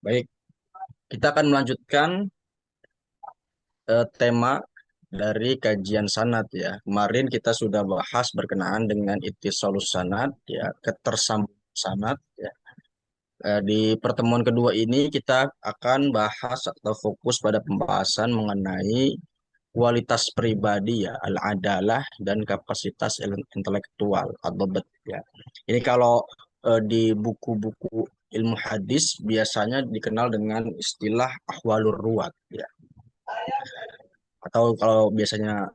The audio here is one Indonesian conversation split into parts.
Baik, kita akan melanjutkan tema dari kajian sanad ya. Kemarin kita sudah bahas berkenaan dengan ittisalus sanad ya, ketersambungan sanad ya. Di pertemuan kedua ini kita akan bahas atau fokus pada pembahasan mengenai kualitas pribadi ya, al-adalah dan kapasitas intelektual atau ya. Ini kalau di buku-buku ilmu hadis biasanya dikenal dengan istilah ahwalur ruwat ya. Atau kalau biasanya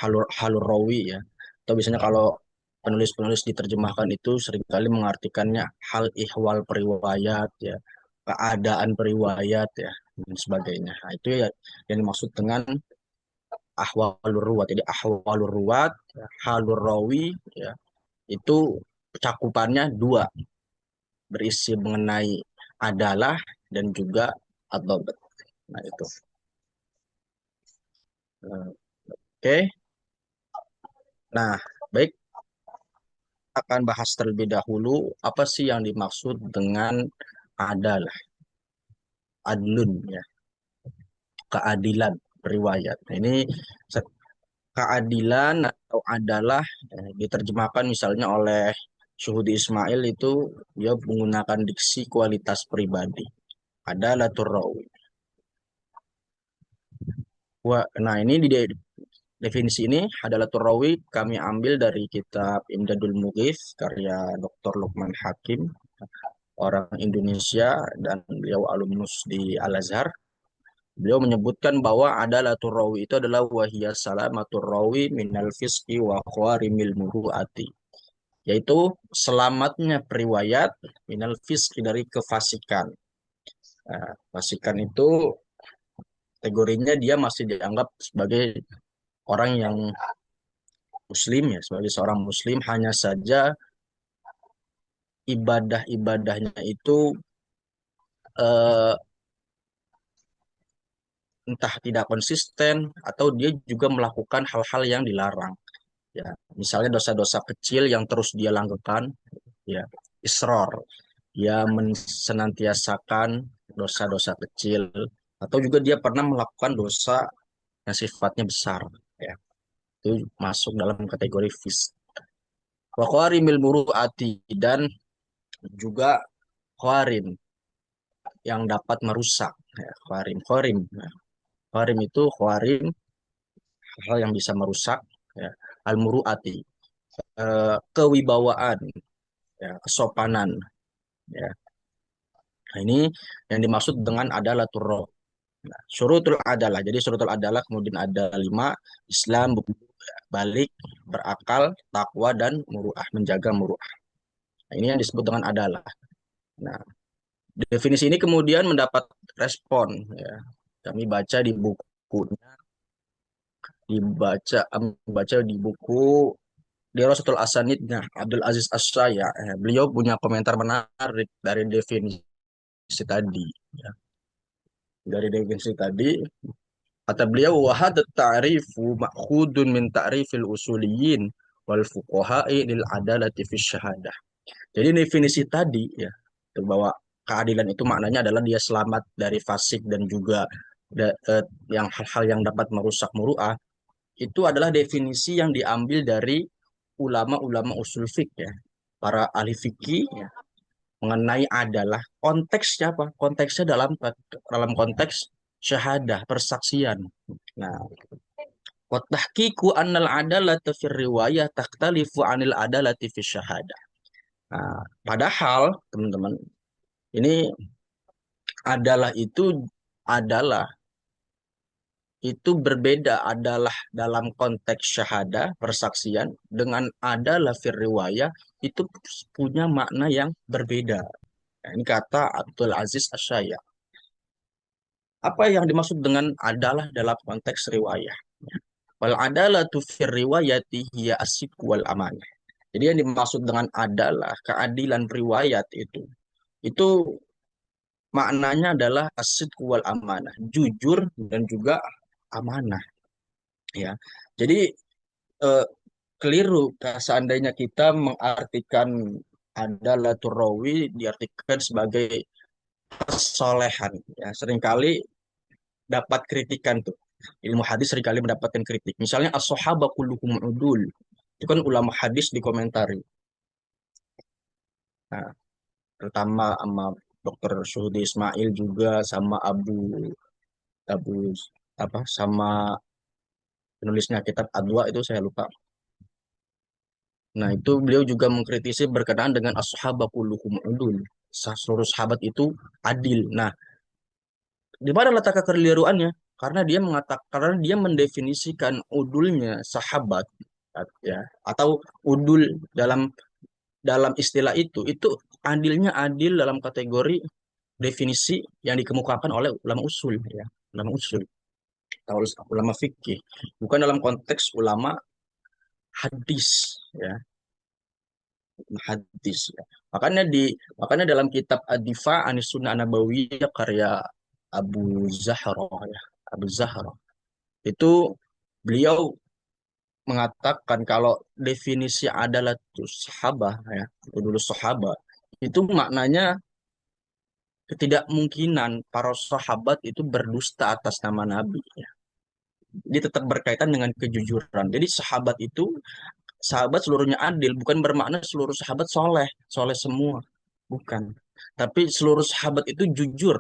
halur halur rawi ya, atau biasanya kalau penulis-penulis diterjemahkan itu seringkali mengartikannya hal ihwal periwayat ya, keadaan periwayat ya, dan sebagainya. Nah, itu ya yang dimaksud dengan ahwalur ruwat. Jadi ahwalur ruwat, ya, halur rawi ya, itu cakupannya dua, berisi mengenai adalah dan juga atau. Nah, itu. Oke. Nah, baik, akan bahas terlebih dahulu apa sih yang dimaksud dengan adalah adlun ya, keadilan riwayat. Nah, ini keadilan atau adalah diterjemahkan misalnya oleh Syuhudi Ismail itu dia menggunakan diksi kualitas pribadi. Adalatur rawi. Nah, ini di definisi ini adalatur rawi kami ambil dari kitab Imdadul Mughith karya Dr. Lukman Hakim, orang Indonesia dan beliau alumnus di Al-Azhar. Beliau menyebutkan bahwa adalatul rawi itu adalah wahiyya salamatur rawi minal fiski wa khawarimil muru'ati. Yaitu selamatnya periwayat minal fiski dari kefasikan. Nah, fasikan itu kategorinya dia masih dianggap sebagai orang yang muslim ya, sebagai seorang muslim, hanya saja ibadah-ibadahnya itu eh, entah tidak konsisten atau dia juga melakukan hal-hal yang dilarang. Ya, misalnya dosa-dosa kecil yang terus dia lakukan, ya, isror, dia senantiasakan dosa-dosa kecil, atau juga dia pernah melakukan dosa yang sifatnya besar, ya, itu masuk dalam kategori fis. Wa qawarimil muru'ati, dan juga qawarim yang dapat merusak, ya, qawarim, qawarim. Nah, qawarim itu qawarim, hal yang bisa merusak, ya, al muru'ati, kewibawaan, ya, kesopanan, ya. Nah, ini yang dimaksud dengan adalah turro. Nah, syurutul adalah. Jadi syurutul adalah kemudian ada lima: Islam, balik, berakal, takwa, dan muruah, menjaga muruah. Nah, ini yang disebut dengan adalah. Nah, definisi ini kemudian mendapat respon. Ya. Kami baca di bukunya, baca di buku Dirasatul Asanidnya Abdul Aziz Asyaya. Beliau punya komentar menarik dari definisi tadi. Ya. Dari definisi tadi, kata beliau, wahad ta'rifu ma'khudun min ta'rifil usuliyin wal fuqaha'i lil adalati fi syahadah. Jadi definisi tadi ya, bahwa keadilan itu maknanya adalah dia selamat dari fasik dan juga yang hal-hal yang dapat merusak muruah, itu adalah definisi yang diambil dari ulama-ulama usul fik ya, para ahli fikih ya, mengenai adalah konteksnya apa? Konteksnya dalam dalam konteks syahadah, persaksian. Nah, wa tahqiqu annal adalata fi riwayah takhtalifu anil adalati fi syahadah. Nah, padahal teman-teman, ini itu adalah itu berbeda adalah dalam konteks syahadah, persaksian, dengan adalah fir riwayah itu punya makna yang berbeda. Nah, ini kata Abdul Aziz Asyaya. Apa yang dimaksud dengan adalah dalam konteks riwayah? Wal adalatu fir riwayati hiya asidq wal amanah. Jadi yang dimaksud dengan adalah keadilan riwayat itu maknanya adalah asidq wal amanah, jujur dan juga amanah ya. Jadi eh, keliru seandainya kita mengartikan adalah turawi diartikan sebagai kesolehan. Ya, seringkali dapat kritikan tuh. Ilmu hadis seringkali mendapatkan kritik. Misalnya as-sahaba kulluhum udul. Itu kan ulama hadis dikomentari. Nah, terutama sama Dr. Suhudi Ismail juga sama Abu apa sama penulisnya kitab Adwa itu saya lupa. Nah, itu beliau juga mengkritisi berkenaan dengan as-sahaba kulluhum udul. Seluruh sahabat itu adil. Nah, di mana letak kekeliruannya? Karena dia mendefinisikan udulnya sahabat ya atau udul dalam dalam istilah itu adilnya adil dalam kategori definisi yang dikemukakan oleh ulama usul ya, ulama usul atau ulama fikih, bukan dalam konteks ulama hadis ya, hadis ya. Makanya dalam kitab Ad-Difa Anis Sunnah Nabawiyah karya Abu Zahra ya, Abu Zahra itu beliau mengatakan kalau definisi adalah tuh sahabah ya, dulu sahabat itu maknanya ketidakmungkinan para sahabat itu berdusta atas nama Nabi ya. Dia tetap berkaitan dengan kejujuran. Jadi sahabat seluruhnya adil, bukan bermakna seluruh sahabat soleh, soleh semua, bukan. Tapi seluruh sahabat itu jujur.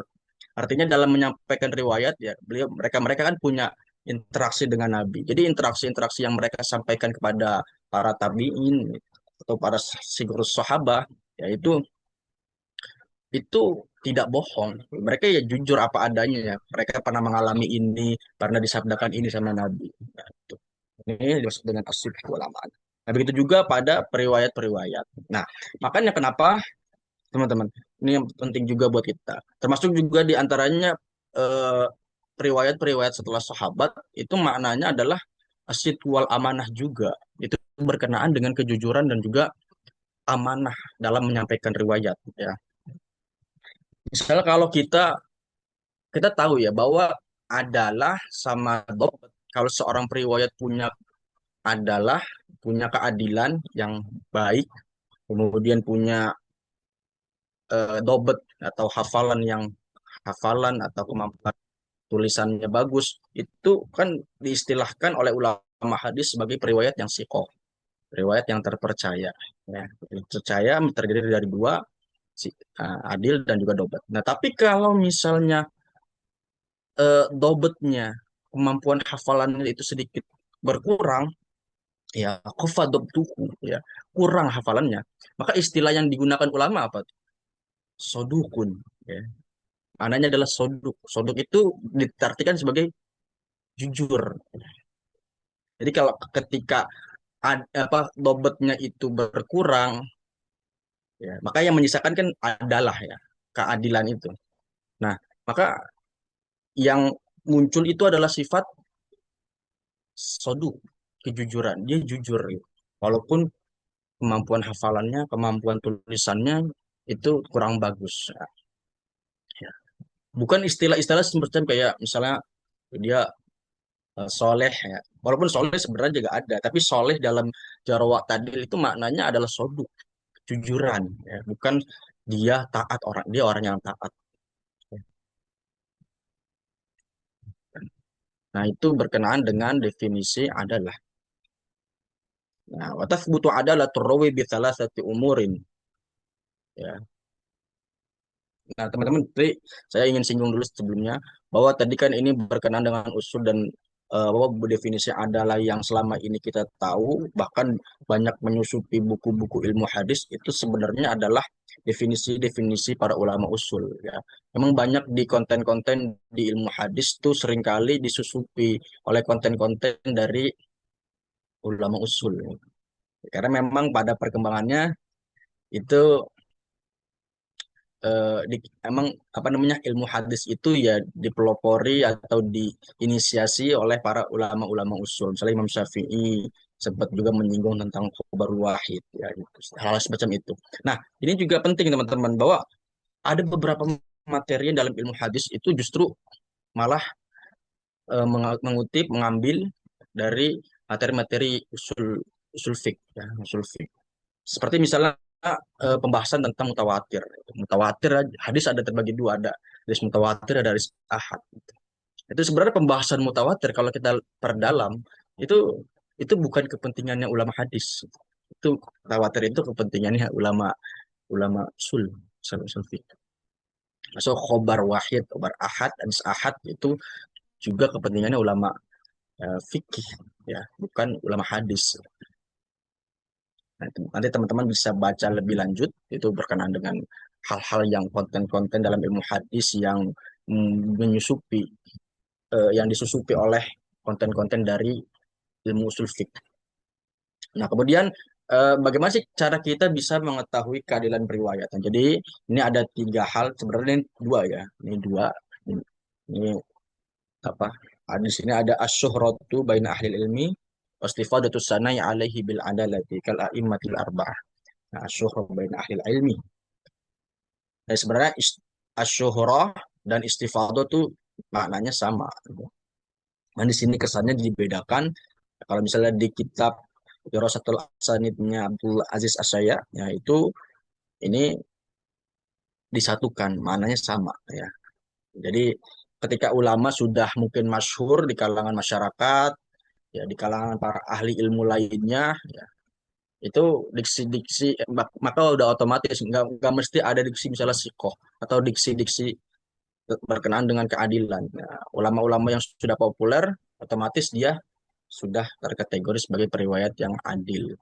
Artinya dalam menyampaikan riwayat ya, mereka mereka kan punya interaksi dengan Nabi. Jadi interaksi-interaksi yang mereka sampaikan kepada para tabiin atau para sigurus sahabat, yaitu itu tidak bohong. Mereka ya jujur apa adanya ya. Mereka pernah mengalami ini, pernah disabdakan ini sama Nabi. Nah, itu. Ini dimaksud dengan asyik ulama. Nah, begitu juga pada periwayat-periwayat. Nah, makanya kenapa teman-teman, ini yang penting juga buat kita. Termasuk juga di antaranya eh, periwayat-periwayat setelah sahabat itu maknanya adalah asyik wal amanah juga. Itu berkenaan dengan kejujuran dan juga amanah dalam menyampaikan riwayat ya. Misalnya kalau kita tahu ya bahwa adalah sama dobt. Kalau seorang periwayat adalah punya keadilan yang baik, kemudian punya dobet atau hafalan atau kemampuan tulisannya bagus, itu kan diistilahkan oleh ulama hadis sebagai periwayat yang sikoh, periwayat yang terpercaya. Ya, percaya terdiri dari dua, adil dan juga dobet. Nah, tapi kalau misalnya dobetnya, kemampuan hafalannya itu sedikit berkurang, ya kufadobtuhu, ya kurang hafalannya, maka istilah yang digunakan ulama apa? Sodukun. Ya. Maknanya adalah soduk. Soduk itu diartikan sebagai jujur. Jadi kalau ketika apa dobetnya itu berkurang, ya, maka yang menyisakan kan adalah ya keadilan itu. Nah, maka yang muncul itu adalah sifat soduk, kejujuran. Dia jujur gitu. Walaupun kemampuan hafalannya, kemampuan tulisannya itu kurang bagus. Ya. Bukan istilah-istilah semacam kayak misalnya dia soleh ya. Walaupun soleh sebenarnya juga ada, tapi soleh dalam jarawat tadil itu maknanya adalah soduk, kejujuran ya. Bukan dia taat orang, dia orang yang taat. Nah, itu berkenaan dengan definisi adalah. Nah, watas butuh adalah turawi bi satu umurin. Ya. Nah, teman-teman, tadi saya ingin singgung dulu sebelumnya bahwa tadi kan ini berkenaan dengan usul dan bahwa definisi adalah yang selama ini kita tahu, bahkan banyak menyusupi buku-buku ilmu hadis itu sebenarnya adalah definisi-definisi para ulama usul. Ya, memang banyak di konten-konten di ilmu hadis tuh seringkali disusupi oleh konten-konten dari ulama usul. Karena memang pada perkembangannya itu emang apa namanya ilmu hadis itu ya dipelopori atau diinisiasi oleh para ulama-ulama usul. Misalnya Imam Syafi'i sempat juga menyinggung tentang khobar wahid ya gitu. Hal semacam itu. Nah, ini juga penting teman-teman bahwa ada beberapa materi dalam ilmu hadis itu justru malah mengambil dari materi-materi usul usul fik ya, usul fik. Seperti misalnya pembahasan tentang mutawatir. Mutawatir hadis ada terbagi dua, ada hadis mutawatir, ada hadis ahad. Itu sebenarnya pembahasan mutawatir kalau kita perdalam itu itu bukan kepentingannya ulama hadis. Itu mutawatir itu kepentingannya ulama ulama usul fiqh. So khobar wahid, khobar ahad, hadis ahad itu juga kepentingannya ulama fikih, ya, bukan ulama hadis. Nah, nanti teman-teman bisa baca lebih lanjut itu berkenaan dengan hal-hal yang konten-konten dalam ilmu hadis yang menyusupi yang disusupi oleh konten-konten dari ilmu usul fiqh. Nah, kemudian bagaimana sih cara kita bisa mengetahui keadilan periwayatan? Jadi ini ada tiga hal, sebenarnya ini dua ya, ini dua. Ini apa? Di sini ada asyuhratu baina ahli ilmi wastifadatu sanai alaihi bil adalati kal a'immatil arba'ah. Nah, asyuhrah baina ahli ilmi. Nah, sebenarnya asyuhrah dan istifadah tuh maknanya sama. Nah, di sini kesannya dibedakan. Kalau misalnya di kitab Wirasatul Sanidnya Abdul Aziz Asyaya, ya itu ini disatukan, maknanya sama ya. Jadi ketika ulama sudah mungkin masyhur di kalangan masyarakat, ya di kalangan para ahli ilmu lainnya, ya, itu diksi-diksi maka udah otomatis nggak mesti ada diksi misalnya sikoh atau diksi-diksi berkenaan dengan keadilan. Nah, ulama-ulama yang sudah populer otomatis dia sudah terkategori sebagai periwayat yang adil.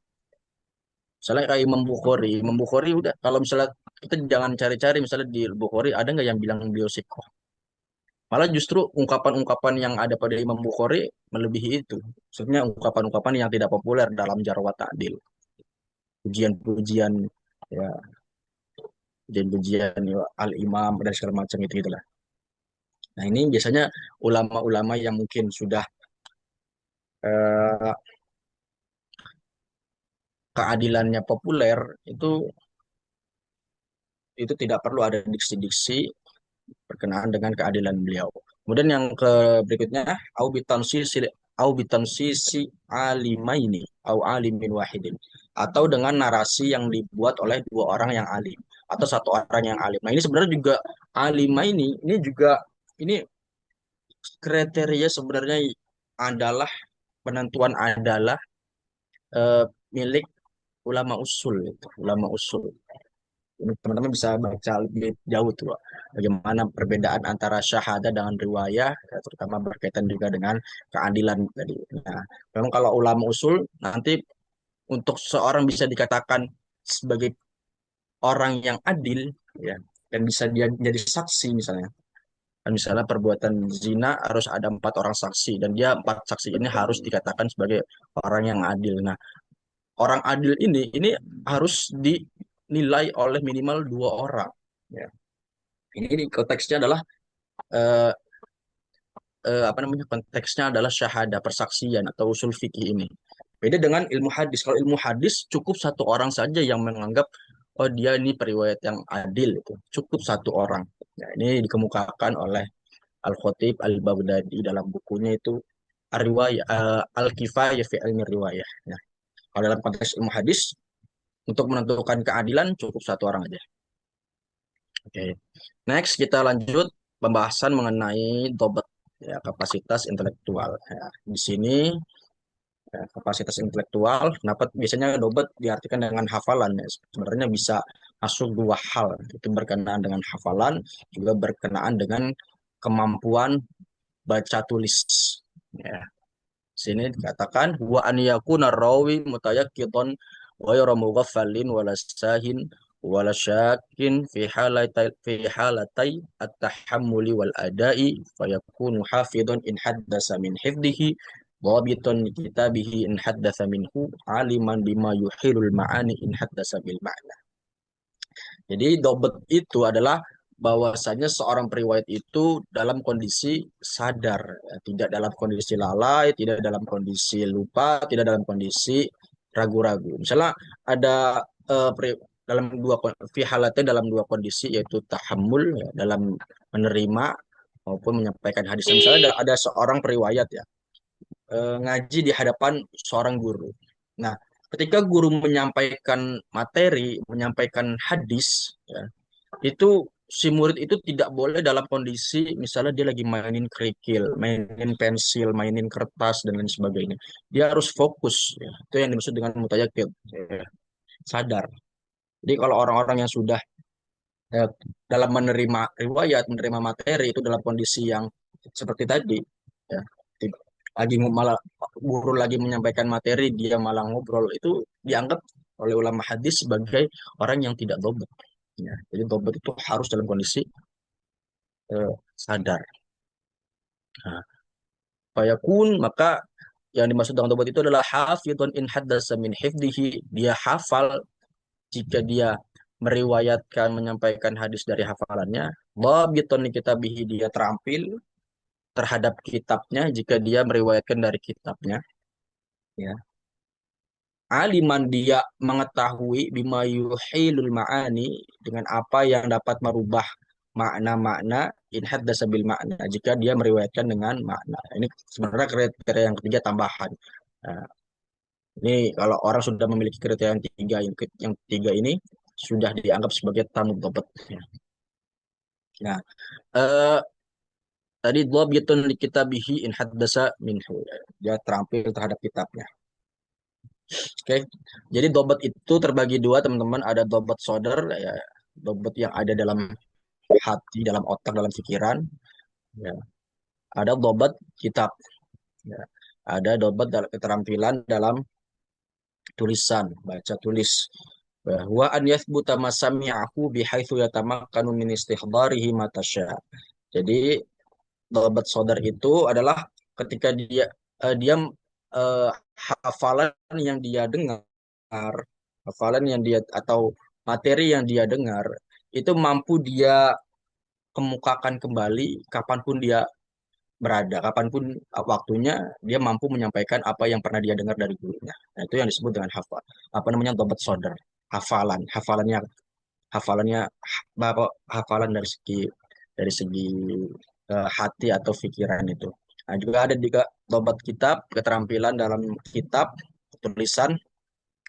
Misalnya kayak Imam Bukhari udah kalau misalnya kita jangan cari-cari misalnya di Bukhari ada nggak yang bilang beliau sikoh. Malah justru ungkapan-ungkapan yang ada pada Imam Bukhari melebihi itu. Maksudnya ungkapan-ungkapan yang tidak populer dalam jarwa ta'dil. Pujian-pujian, ya, pujian-pujian ya, al-imam dan segala macam itu gitulah. Nah, ini biasanya ulama-ulama yang mungkin sudah eh, keadilannya populer itu tidak perlu ada diksi-diksi berkenaan dengan keadilan beliau. Kemudian yang ke berikutnya au bitansisi alimaini au alimin wahidin atau dengan narasi yang dibuat oleh dua orang yang alim atau satu orang yang alim. Nah, ini sebenarnya juga alimaini ini juga ini kriteria sebenarnya adalah penentuan adalah eh, milik ulama usul itu, ulama usul. Ini teman-teman bisa baca lebih jauh tuh, Pak. Bagaimana perbedaan antara syahadah dengan riwayah, ya, terutama berkaitan juga dengan keadilan tadi. Nah, memang kalau ulama usul nanti untuk seorang bisa dikatakan sebagai orang yang adil, ya, dan bisa dia jadi saksi misalnya. Dan misalnya perbuatan zina harus ada empat orang saksi dan dia empat saksi ini harus dikatakan sebagai orang yang adil. Nah, orang adil ini harus dinilai oleh minimal dua orang. Ya. Ini konteksnya adalah eh, apa namanya konteksnya adalah syahadah persaksian atau usul fikih ini. Beda dengan ilmu hadis. Kalau ilmu hadis cukup satu orang saja yang menganggap oh dia ini periwayat yang adil itu. Cukup satu orang. Nah, ini dikemukakan oleh Al-Khatib Al-Baghdadi dalam bukunya itu Ar-Riwayah Al-Kifayah fi Ilmi Riwayah. Nah, kalau dalam konteks ilmu hadis untuk menentukan keadilan cukup satu orang aja. Oke. Next kita lanjut pembahasan mengenai dobat ya, kapasitas intelektual. Ya, di sini ya, kapasitas intelektual, kenapa biasanya dobat diartikan dengan hafalan ya. Sebenarnya bisa masuk dua hal, itu berkenaan dengan hafalan, juga berkenaan dengan kemampuan baca tulis. Ya, sini dikatakan wa an yakuna rawi mutayaqqidan ghairu mughaffalin wala sahin wala syakin fi halatai at-tahammuli wal adai fayakunu hafidhan in haddasa min hifdihi dhabitan li kitabihi in haddasa minhu aliman bima yuhilul ma'ani in haddasa bil ma'na. Jadi dobet itu adalah bahwasanya seorang periwayat itu dalam kondisi sadar, ya, tidak dalam kondisi lalai, tidak dalam kondisi lupa, tidak dalam kondisi ragu-ragu. Misalnya ada dalam fi halatnya dalam dua kondisi yaitu tahammul ya, dalam menerima maupun menyampaikan hadis. Misalnya ada seorang periwayat ya ngaji di hadapan seorang guru. Nah, ketika guru menyampaikan materi, menyampaikan hadis, ya, itu si murid itu tidak boleh dalam kondisi misalnya dia lagi mainin kerikil, mainin pensil, mainin kertas dan lain sebagainya. Dia harus fokus, ya. Itu yang dimaksud dengan mutayakid, ya, sadar. Jadi kalau orang-orang yang sudah eh, dalam menerima riwayat, menerima materi itu dalam kondisi yang seperti tadi, ya, lagi malah guru lagi menyampaikan materi, dia malah ngobrol, itu dianggap oleh ulama hadis sebagai orang yang tidak dobet. Ya, jadi dobet itu harus dalam kondisi sadar. Nah, fayakun maka yang dimaksud dengan dobet itu adalah hafidhun in haddasa min hifdihi, dia hafal jika dia meriwayatkan menyampaikan hadis dari hafalannya, dhabitun li kitabihi, dia terampil terhadap kitabnya jika dia meriwayatkan dari kitabnya, ya. Aliman, dia mengetahui bima yuhilul ma'ani, dengan apa yang dapat merubah makna-makna, in haddasa bil makna, jika dia meriwayatkan dengan makna. Ini sebenarnya kriteria yang ketiga tambahan. Nah, ini kalau orang sudah memiliki kriteria yang tiga ini sudah dianggap sebagai tamu dobat. Nah, eh, tadi dhabitun li kitabihi in haddasa minhu. Dia terampil terhadap kitabnya. Oke. Jadi dobat itu terbagi dua, teman-teman. Ada dobat sodar, ya, dobat yang ada dalam hati, dalam otak, dalam pikiran. Ya. Ada dobat kitab. Ya. Ada dobat keterampilan dalam tulisan, baca tulis. Bahwa an yathbuta ma sami'ahu bihaitsu yatamakkanu min istihdarihi ma tasya. Jadi dobat sodar itu adalah ketika dia eh, hafalan yang dia dengar, hafalan yang dia atau materi yang dia dengar itu mampu dia kemukakan kembali kapanpun dia berada, kapanpun waktunya dia mampu menyampaikan apa yang pernah dia dengar dari gurunya. Nah, itu yang disebut dengan hafal. Apa namanya dobat sodar, hafalannya apa, hafalan dari segi hati atau pikiran itu. Nah, juga ada juga dobat kitab, keterampilan dalam kitab, tulisan.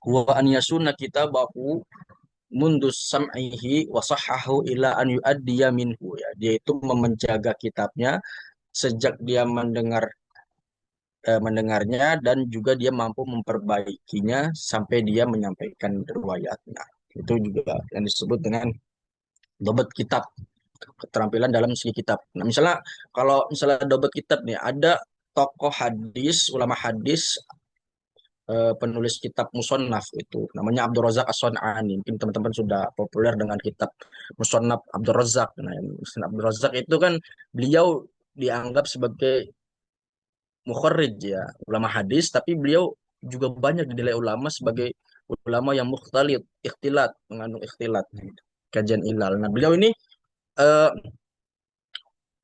Wa an yasuna kitabahu mundus sam'ihi wa sahhahu ila an yu'addiya minhu, ya. Dia itu menjaga kitabnya sejak dia mendengarnya dan juga dia mampu memperbaikinya sampai dia menyampaikan riwayatnya. Itu juga yang disebut dengan dobat kitab, keterampilan dalam segi kitab. Nah, misalnya kalau misalnya dobat kitab nih, ada tokoh hadis, ulama hadis, penulis kitab Musonnaf itu namanya Abdul Razak As-San'ani. Mungkin teman-teman sudah populer dengan kitab Musonnaf Abdul Razak. Nah, Musannaf Abdul Razak itu kan beliau dianggap sebagai mukharrij, ya, ulama hadis, tapi beliau juga banyak dinilai ulama sebagai ulama yang mukhtalit, ikhtilat, mengandung ikhtilat, kajian ilal. Nah, beliau ini eh,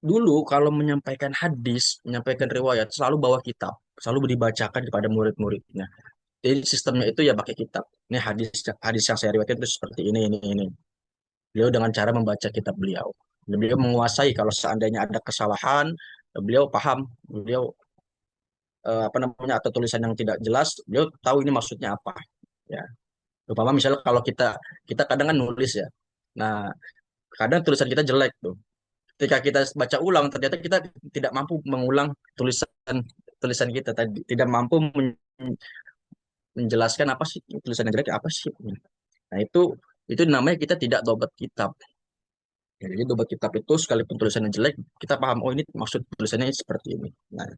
dulu kalau menyampaikan hadis, menyampaikan riwayat, selalu bawa kitab, selalu dibacakan kepada murid-muridnya. Jadi sistemnya itu ya pakai kitab. Ini hadis hadis yang saya riwayatkan itu seperti ini. Beliau dengan cara membaca kitab beliau. Beliau menguasai kalau seandainya ada kesalahan, beliau paham, beliau apa namanya atau tulisan yang tidak jelas, beliau tahu ini maksudnya apa. Ya, umpama misalnya kalau kita kita kadang kan nulis, ya. Nah, kadang tulisan kita jelek tuh. Ketika kita baca ulang, ternyata kita tidak mampu mengulang tulisan tulisan kita tadi, tidak mampu menjelaskan apa sih tulisan yang jelek apa sih. Nah, itu namanya kita tidak dobat kitab. Ya, jadi dobat kitab itu sekalipun tulisannya jelek, kita paham, oh ini maksud tulisannya seperti ini. Nah,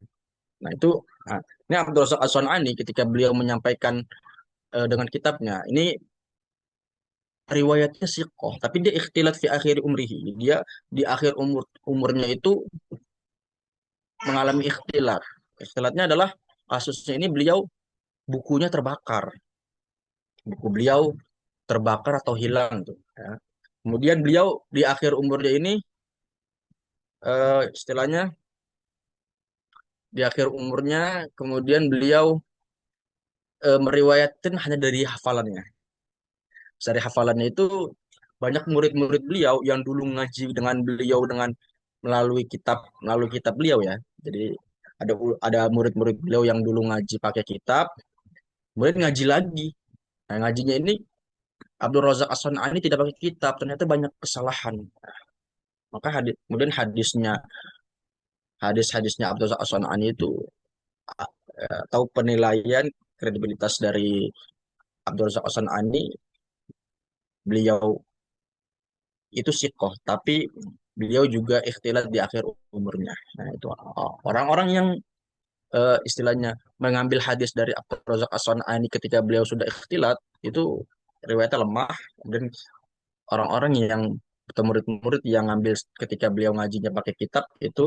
nah itu nah, ini Abdul Razak As-San'ani ketika beliau menyampaikan dengan kitabnya, ini riwayatnya siqoh, tapi dia ikhtilat fi akhir umrihi. Dia di akhir umurnya itu mengalami ikhtilat. Ikhtilatnya adalah kasusnya ini beliau bukunya terbakar. Buku beliau terbakar atau hilang tuh, ya. Kemudian beliau di akhir umurnya ini istilahnya di akhir umurnya kemudian beliau meriwayatkan hanya dari hafalannya. Dari hafalannya itu banyak murid-murid beliau yang dulu ngaji dengan beliau dengan melalui kitab beliau, ya. Jadi ada murid-murid beliau yang dulu ngaji pakai kitab, Kemudian ngaji lagi. Nah, ngajinya ini Abdul Razak As-San'ani tidak pakai kitab, ternyata banyak kesalahan. Maka kemudian hadis-hadisnya Abdul Razak As-San'ani itu tahu penilaian kredibilitas dari Abdul Razak As-San'ani, beliau itu sikoh, tapi beliau juga ikhtilat di akhir umurnya. Nah, itu orang-orang yang istilahnya mengambil hadis dari Abdul Razak As-San'ani ketika beliau sudah ikhtilat, itu riwayatnya lemah. Dan orang-orang yang atau murid-murid yang ngambil ketika beliau ngajinya pakai kitab itu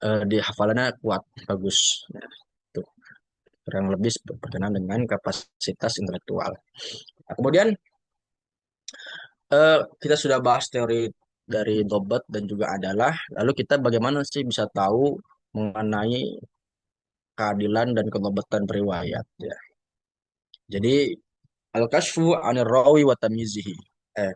di hafalannya kuat, bagus. Nah, itu kurang lebih berkenaan dengan kapasitas intelektual. Nah, kemudian kita sudah bahas teori dari Dobat dan juga adalah, lalu kita bagaimana sih bisa tahu mengenai keadilan dan kedobatan periwayat ya. Jadi al-kashfu 'anil rawi wa tamyizihi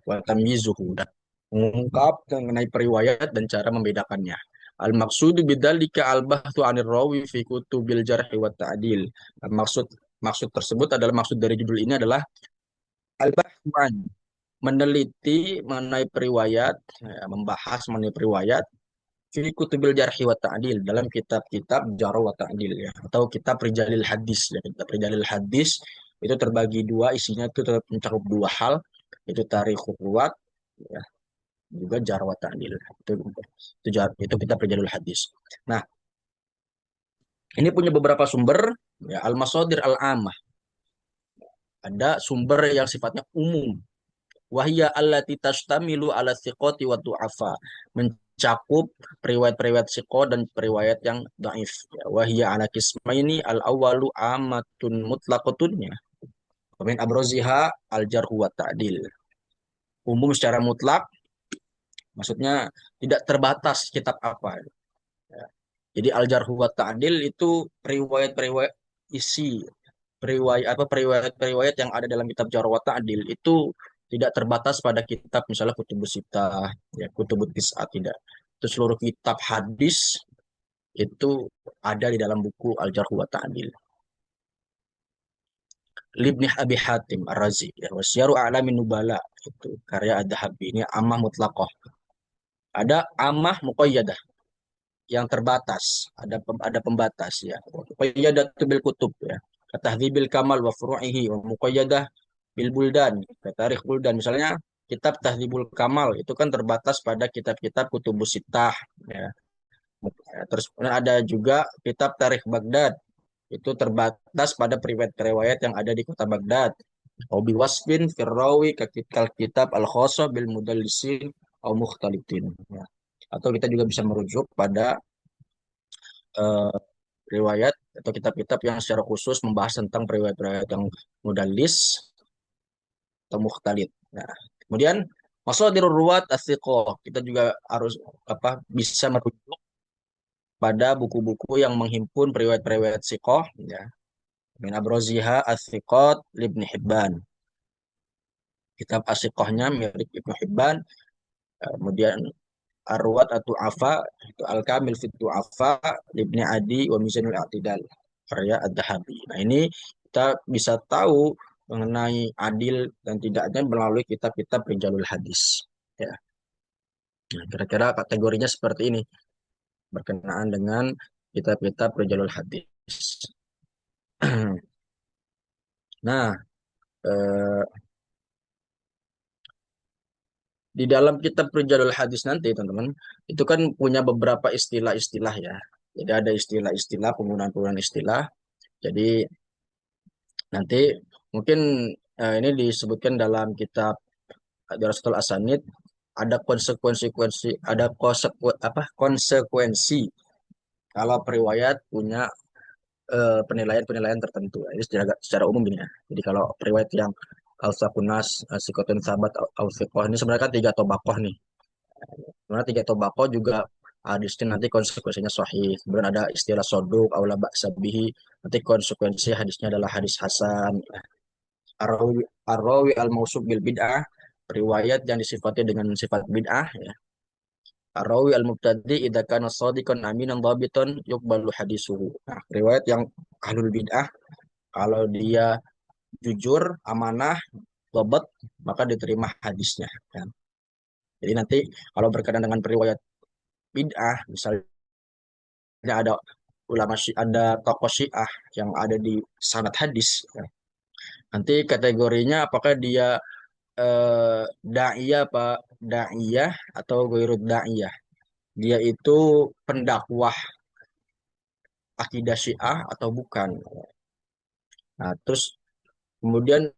wa tamyizuhu, dan mengungkap mengenai periwayat dan cara membedakannya. Al-maqsudu bidzalika al-bahthu 'anir rawi fi kutubil jarhi wa ta'dil. Maksud maksud tersebut adalah, maksud dari judul ini adalah al-bahthu meneliti mengenai periwayat, ya, membahas mengenai periwayat fi kutubil jarhi wa ta'dil, dalam kitab-kitab jarh wa ta'dil ya, atau kitab rijalil hadis ya. Kitab rijalil hadis itu terbagi dua, isinya itu mencakup dua hal, itu tarikh ruwat ya, juga jarh wa ta'dil. Itu kitab rijalil hadis. Nah, ini punya beberapa sumber ya, al-masadir al-amah. Ada sumber yang sifatnya umum, wahya allati tastamilu ala thiqati wa du'afa, mencakup periwayat-periwayat thiqo dan periwayat yang dhaif ya. Wahya ala kismaini al awalu amatun mutlaqatun ya, min abroziha al jarhu wa ta'dil. Umum secara mutlak, maksudnya tidak terbatas kitab apa ya. Jadi al jarhu wa ta'dil itu periwayat-periwayat, isi periwayat yang ada dalam kitab Jarh wa Ta'dil itu tidak terbatas pada kitab misalnya Kutubus Sittah, ya Kutubut Tis'ah, tidak. Itu seluruh kitab hadis itu ada di dalam buku Al-Jarh wa Ta'dil. Libni Abi Hatim Ar-Razi ya, Wasyaru A'lamin Nubala, itu karya Ad-Dahabi. Ini amah mutlaqah. Ada amah muqayyadah yang terbatas, ada pembatas ya. Muqayyadah bil kutub ya. Katahdzibil Kamal wa furu'ihi wa muqayyadah bil buldan, tarikh buldan. Misalnya kitab Tahdzibul Kamal itu kan terbatas pada kitab-kitab Kutubus Sittah ya. Terus ada juga kitab Tarikh Baghdad, itu terbatas pada periwayat-periwayat yang ada di kota Baghdad. Au wasfin firrawi kal kitab al khosoh bil mudallisin au mukhtalitin ya. Atau kita juga bisa merujuk pada eh, riwayat atau kitab-kitab yang secara khusus membahas tentang periwayat-periwayat yang mudallis atau mukhtalid. Nah, kemudian masadirur ruwat as-siqah, kita juga harus bisa merujuk pada buku-buku yang menghimpun periwayat-periwayat siqah ya. Min abroziha as-siqat Ibnu Hibban. Kitab as-siqahnya milik Ibnu Hibban. Kemudian Arwat atau Afa itu Al-Kamil fit Du'afa Ibni Adi wa Mizanul I'tidal karya Ad-Dahabi. Nah, ini kita bisa tahu mengenai adil dan tidaknya melalui kitab-kitab Rijalul Hadis. Ya. Nah, kira-kira kategorinya seperti ini berkenaan dengan kitab-kitab Rijalul Hadis. Nah, eh, di dalam kitab Rijalul Hadis nanti, teman-teman, itu kan punya beberapa istilah-istilah ya. Jadi ada istilah-istilah, penggunaan-penggunaan istilah. Jadi nanti mungkin ini disebutkan dalam kitab Darasatul Asanid, ada konsekuensi kalau periwayat punya penilaian-penilaian tertentu. Ini secara umum ini ya. Jadi kalau periwayat yang al-sakunas, sikotun sahabat, al-fiqh, ini sebenarnya kan tiga tobakoh nih. Sebenarnya tiga tobakoh juga hadisnya nanti konsekuensinya sahih. Kemudian ada istilah soduk, aula ba'sabihi, nanti konsekuensi hadisnya adalah hadis hasan. Ar-rawi al-mausuf bil bid'ah, riwayat yang disifati dengan sifat bid'ah ya. Ar-rawi al-mubtadi idza kana shadiqan aminan dhabitan yuqbalu hadisuhu. Nah, riwayat yang ahlul bid'ah Kalau dia jujur, amanah, tobat, maka diterima hadisnya. Kan? Jadi nanti kalau berkaitan dengan periwayat bid'ah, misalnya ada ada tokoh Syiah yang ada di sanad hadis, ya. Nanti kategorinya apakah dia da'iyah apa da'iyah atau ghairud da'iyah. Dia itu pendakwah akidah Syiah atau bukan. Nah, terus kemudian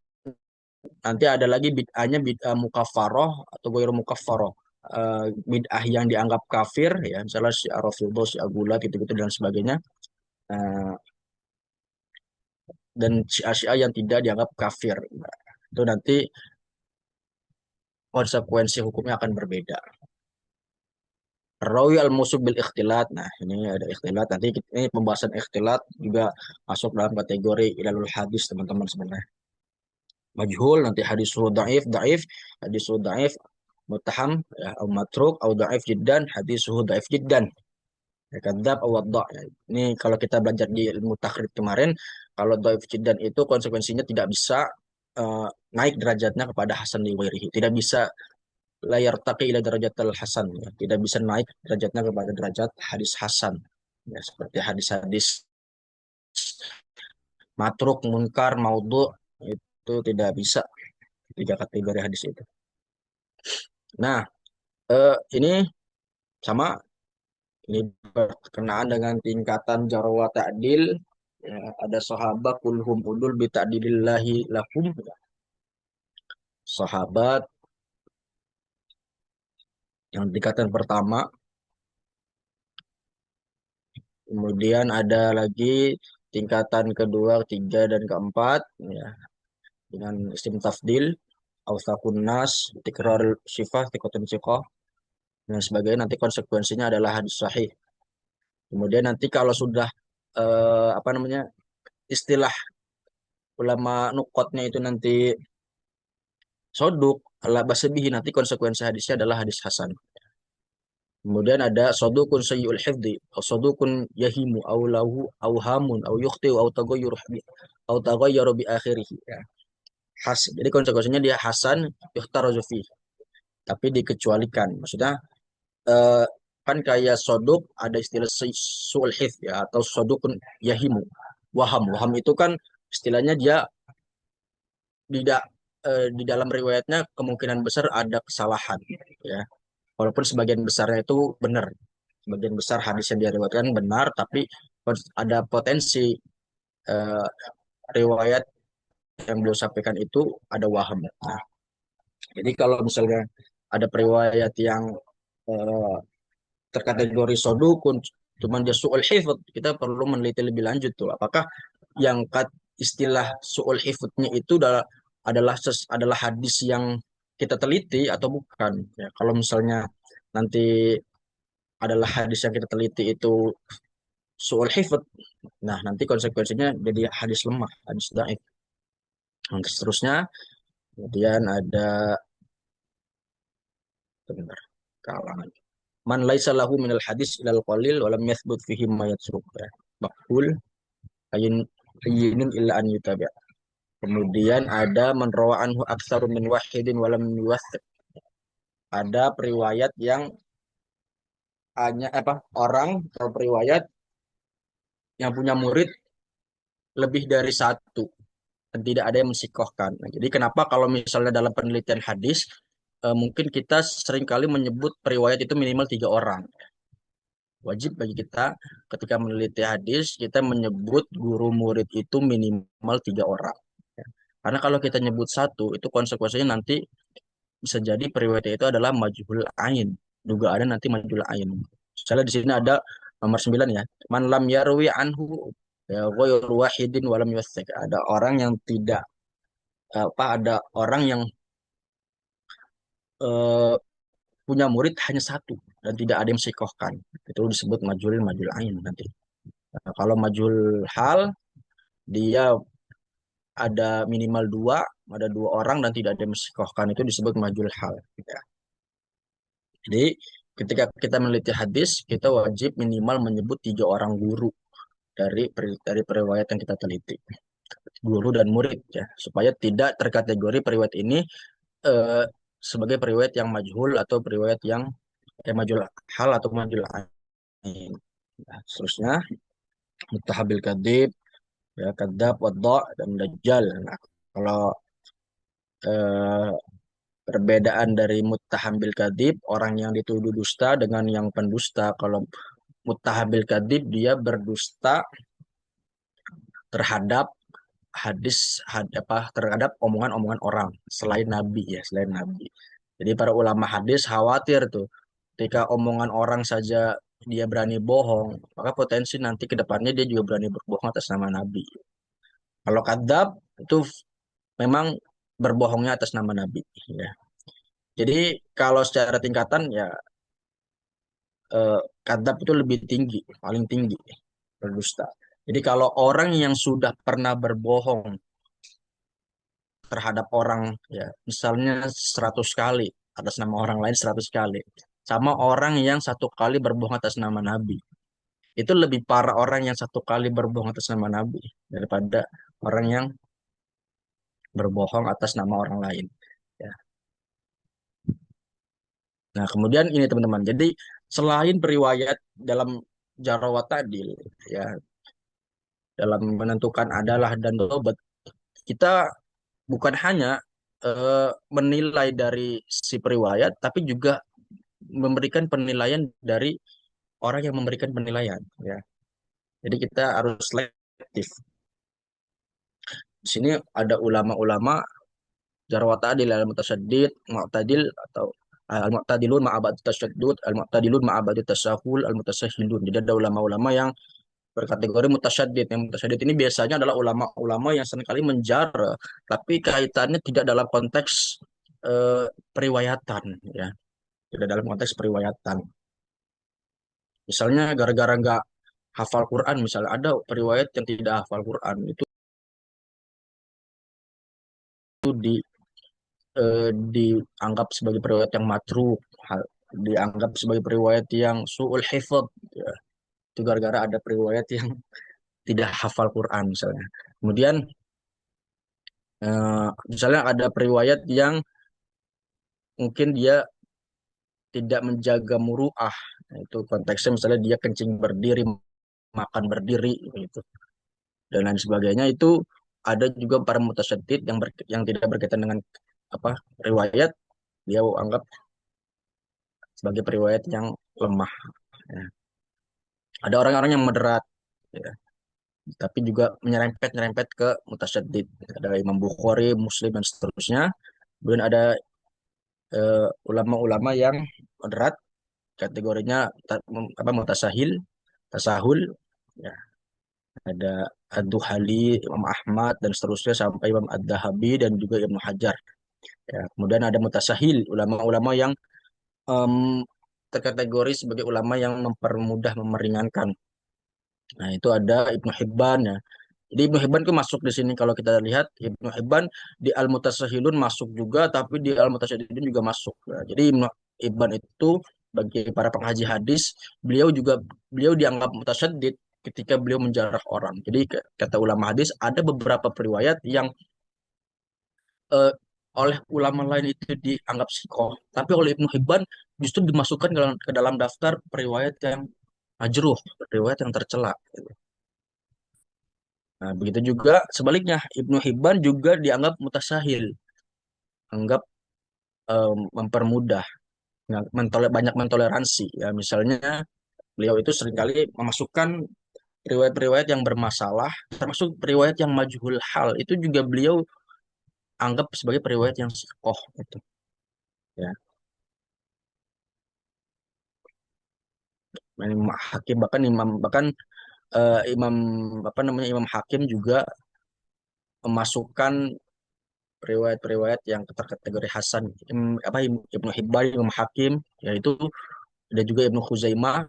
nanti ada lagi bid'ahnya bid'ah mukaffaroh atau ghairu mukaffaroh. Bid'ah yang dianggap kafir ya, misalnya Syiah Rafidhah, Syiah Gulat gitu-gitu dan sebagainya. Eh, dan Syiah-Syiah yang tidak dianggap kafir. Nah, itu nanti konsekuensi hukumnya akan berbeda. Rawi al-musub bil ikhtilat. Nah, ini ada ikhtilat. Nanti ini pembahasan ikhtilat juga masuk dalam kategori ilalul hadis, teman-teman sebenarnya. Majhul, nanti hadis daif, daif, hadis daif, mutaham, ya, atau matruk, atau daif jiddan, hadis daif jiddan. Ya, kadzab atau wadda. Ya. Ini kalau kita belajar di ilmu takhrij kemarin, kalau daif jiddan itu konsekuensinya tidak bisa eh, naik derajatnya kepada Hasan li ghairihi. Tidak bisa layar taki ila derajatul hasan, ya. Tidak bisa naik derajatnya kepada derajat hadis hasan, ya, seperti hadis-hadis matruk, munkar, maudhu itu tidak bisa tiga kategori hadis itu. Nah, ini sama, ini berkenaan dengan tingkatan jarwa ta'dil, ya, ada sahabat kulhum udul bi ta'dilillahi lahum, ya. Sahabat yang tingkatan pertama, kemudian ada lagi tingkatan kedua, ketiga, dan keempat, ya, dengan isim tafdil, awsaqun nas, tikrar sifat, tikotun sikoh, dan sebagainya. Nanti konsekuensinya adalah hadis sahih. Kemudian nanti kalau sudah apa namanya istilah ulama nukotnya itu nanti soduk, ala basebihi, nanti konsekuensi hadisnya adalah hadis hasan. Kemudian ada sodukun sayyul hifdi, atau sodukun yahimu, au lahu, au hamun, au yukhti, au tagayyuru bi akhirih. Ya. Jadi konsekuensinya dia hasan yuhtarazu fi, tapi dikecualikan. Maksudnya eh, kan kayak soduk ada istilah su'ul hifz ya, atau sodukun yahimu. Waham itu kan istilahnya dia tidak di dalam riwayatnya kemungkinan besar ada kesalahan ya. Walaupun sebagian besarnya itu benar. Sebagian besar hadis yang dia riwayatkan benar, tapi ada potensi eh, riwayat yang beliau sampaikan itu ada waham. Nah, jadi kalau misalnya ada periwayat yang eh, terkategori sodukun, cuman dia su'ul hifd, kita perlu meneliti lebih lanjut tuh. Apakah yang istilah su'ul hifdnya itu adalah hadis yang kita teliti atau bukan? Ya, kalau misalnya nanti adalah hadis yang kita teliti itu su'ul hifd, nah nanti konsekuensinya jadi hadis lemah, hadis dhaif. Dan seterusnya, kemudian ada sebentar, kalangan. Man laisa lahu minal hadis ilal qalil wa lam yathbut fihi ma yatsruq. Ya. Maqbul ayun ayyinun illa an yutabi'. Kemudian ada man rawa anhu aktsaru min wahidin wa lam yuwathiq. Ada periwayat yang hanya orang atau periwayat yang punya murid lebih dari satu dan tidak ada yang mensikohkan. Nah, jadi kenapa kalau misalnya dalam penelitian hadis mungkin kita seringkali menyebut periwayat itu minimal 3 orang. Wajib bagi kita ketika meneliti hadis, kita menyebut guru murid itu minimal 3 orang. Ya. Karena kalau kita nyebut satu, itu konsekuensinya nanti bisa jadi periwayat itu adalah majhul ain. Juga ada nanti majhul ain. Misalnya di sini ada nomor 9 ya. Man lam yarwi anhu ya ghairu wahidin walam yuwaththik. Ada orang yang tidak ada orang yang eh, punya murid hanya satu dan tidak ada yang sikohkan. Itu disebut majhul ain nanti. Nah, kalau majhul hal, dia ada minimal dua, ada 2 orang dan tidak ada yang mensikohkan, itu disebut majhul hal. Ya. Jadi ketika kita meneliti hadis, kita wajib minimal menyebut 3 orang guru dari periwayat yang kita teliti. guru dan murid ya, supaya tidak terkategori periwayat ini eh, sebagai periwayat yang majhul atau periwayat yang majhul hal atau majhul ain. Nah, seterusnya muttahabil kadzib, ya kadzab, wadda dan dajjal. Nah, kalau eh, perbedaan dari muttahambil kadzib, orang yang dituduh dusta dengan yang pendusta. Kalau muttahabil kadzib dia berdusta terhadap terhadap omongan-omongan orang selain nabi ya, selain nabi. Jadi para ulama hadis khawatir tuh ketika omongan orang saja dia berani bohong, maka potensi nanti ke depannya dia juga berani berbohong atas nama nabi. Kalau kadzab itu memang berbohongnya atas nama nabi ya. Jadi kalau secara tingkatan ya kadzab itu lebih tinggi, paling tinggi berdusta. Jadi kalau orang yang sudah pernah berbohong terhadap orang ya misalnya 100 kali atas nama orang lain 100 kali sama orang yang satu kali berbohong atas nama Nabi, itu lebih parah orang yang satu kali berbohong atas nama Nabi daripada orang yang berbohong atas nama orang lain ya. Nah kemudian ini teman-teman, jadi selain periwayat dalam jarawat tadil ya, dalam menentukan adalah dan tobat, kita bukan hanya menilai dari si periwayat, tapi juga memberikan penilaian dari orang yang memberikan penilaian ya. Jadi kita harus selektif. Di sini ada ulama-ulama jarwat adil, al-mutasaddid, mu'tadil atau al-mu'tadilun ma'abad tasaddud, al-mu'tadilun ma'abad tasahul, al-mutasahilun. Jadi ada ulama-ulama yang berkategori mutasyadid. Yang mutasyadid ini biasanya adalah ulama-ulama yang seringkali menjara, tapi kaitannya tidak dalam konteks periwayatan ya, tidak dalam konteks periwayatan. Misalnya gara-gara nggak hafal Quran, misalnya ada periwayat yang tidak hafal Quran, itu di dianggap sebagai periwayat yang matruk, dianggap sebagai periwayat yang su'ul hifdz ya. Itu gara-gara ada periwayat yang tidak hafal Quran misalnya. Kemudian misalnya ada periwayat yang mungkin dia tidak menjaga muruah. Nah, itu konteksnya misalnya dia kencing berdiri, makan berdiri gitu dan lain sebagainya. Itu ada juga para mutasyadid yang tidak berkaitan dengan apa riwayat, dia anggap sebagai periwayat yang lemah ya. Ada orang-orang yang moderat ya, tapi juga menyerempet-nyerempet ke mutasyadid. Ada Imam Bukhari, Muslim dan seterusnya. Kemudian ada ulama-ulama yang moderat, kategorinya apa mutasahil, tasahul ya. Ada Ad-Duhali, Imam Ahmad dan seterusnya sampai Imam Ad-Dahabi dan juga Ibnu Hajar. Ya, kemudian ada mutasahil, ulama-ulama yang em, terkategori sebagai ulama yang mempermudah, memeringankan. Nah, itu ada Ibnu Hibban ya. Jadi Ibnu Hibban itu masuk di sini, kalau kita lihat Ibnu Hibban di Al-Mutasahilun masuk juga, tapi di Al-Mutasyadidin juga masuk. Ya, jadi Ibnu Hibban itu bagi para pengkaji hadis, beliau dianggap mutasyadid ketika beliau menjarah orang. Jadi kata ulama hadis ada beberapa periwayat yang eh, oleh ulama lain itu dianggap sikoh, tapi oleh Ibnu Hibban justru dimasukkan ke dalam daftar periwayat yang majruh, periwayat yang tercela. Nah, begitu juga sebaliknya, Ibnu Hibban juga dianggap mutasahil, anggap mempermudah, banyak mentoleransi. Ya, misalnya beliau itu seringkali memasukkan riwayat-riwayat yang bermasalah, termasuk riwayat yang majhul hal, itu juga beliau anggap sebagai riwayat yang sahih itu. Ya, Imam Hakim Imam apa namanya Imam Hakim juga memasukkan riwayat-riwayat yang terkategori Hasan. Ibnu Hibban, Imam Hakim, yaitu ada juga Ibnu Khuzaimah,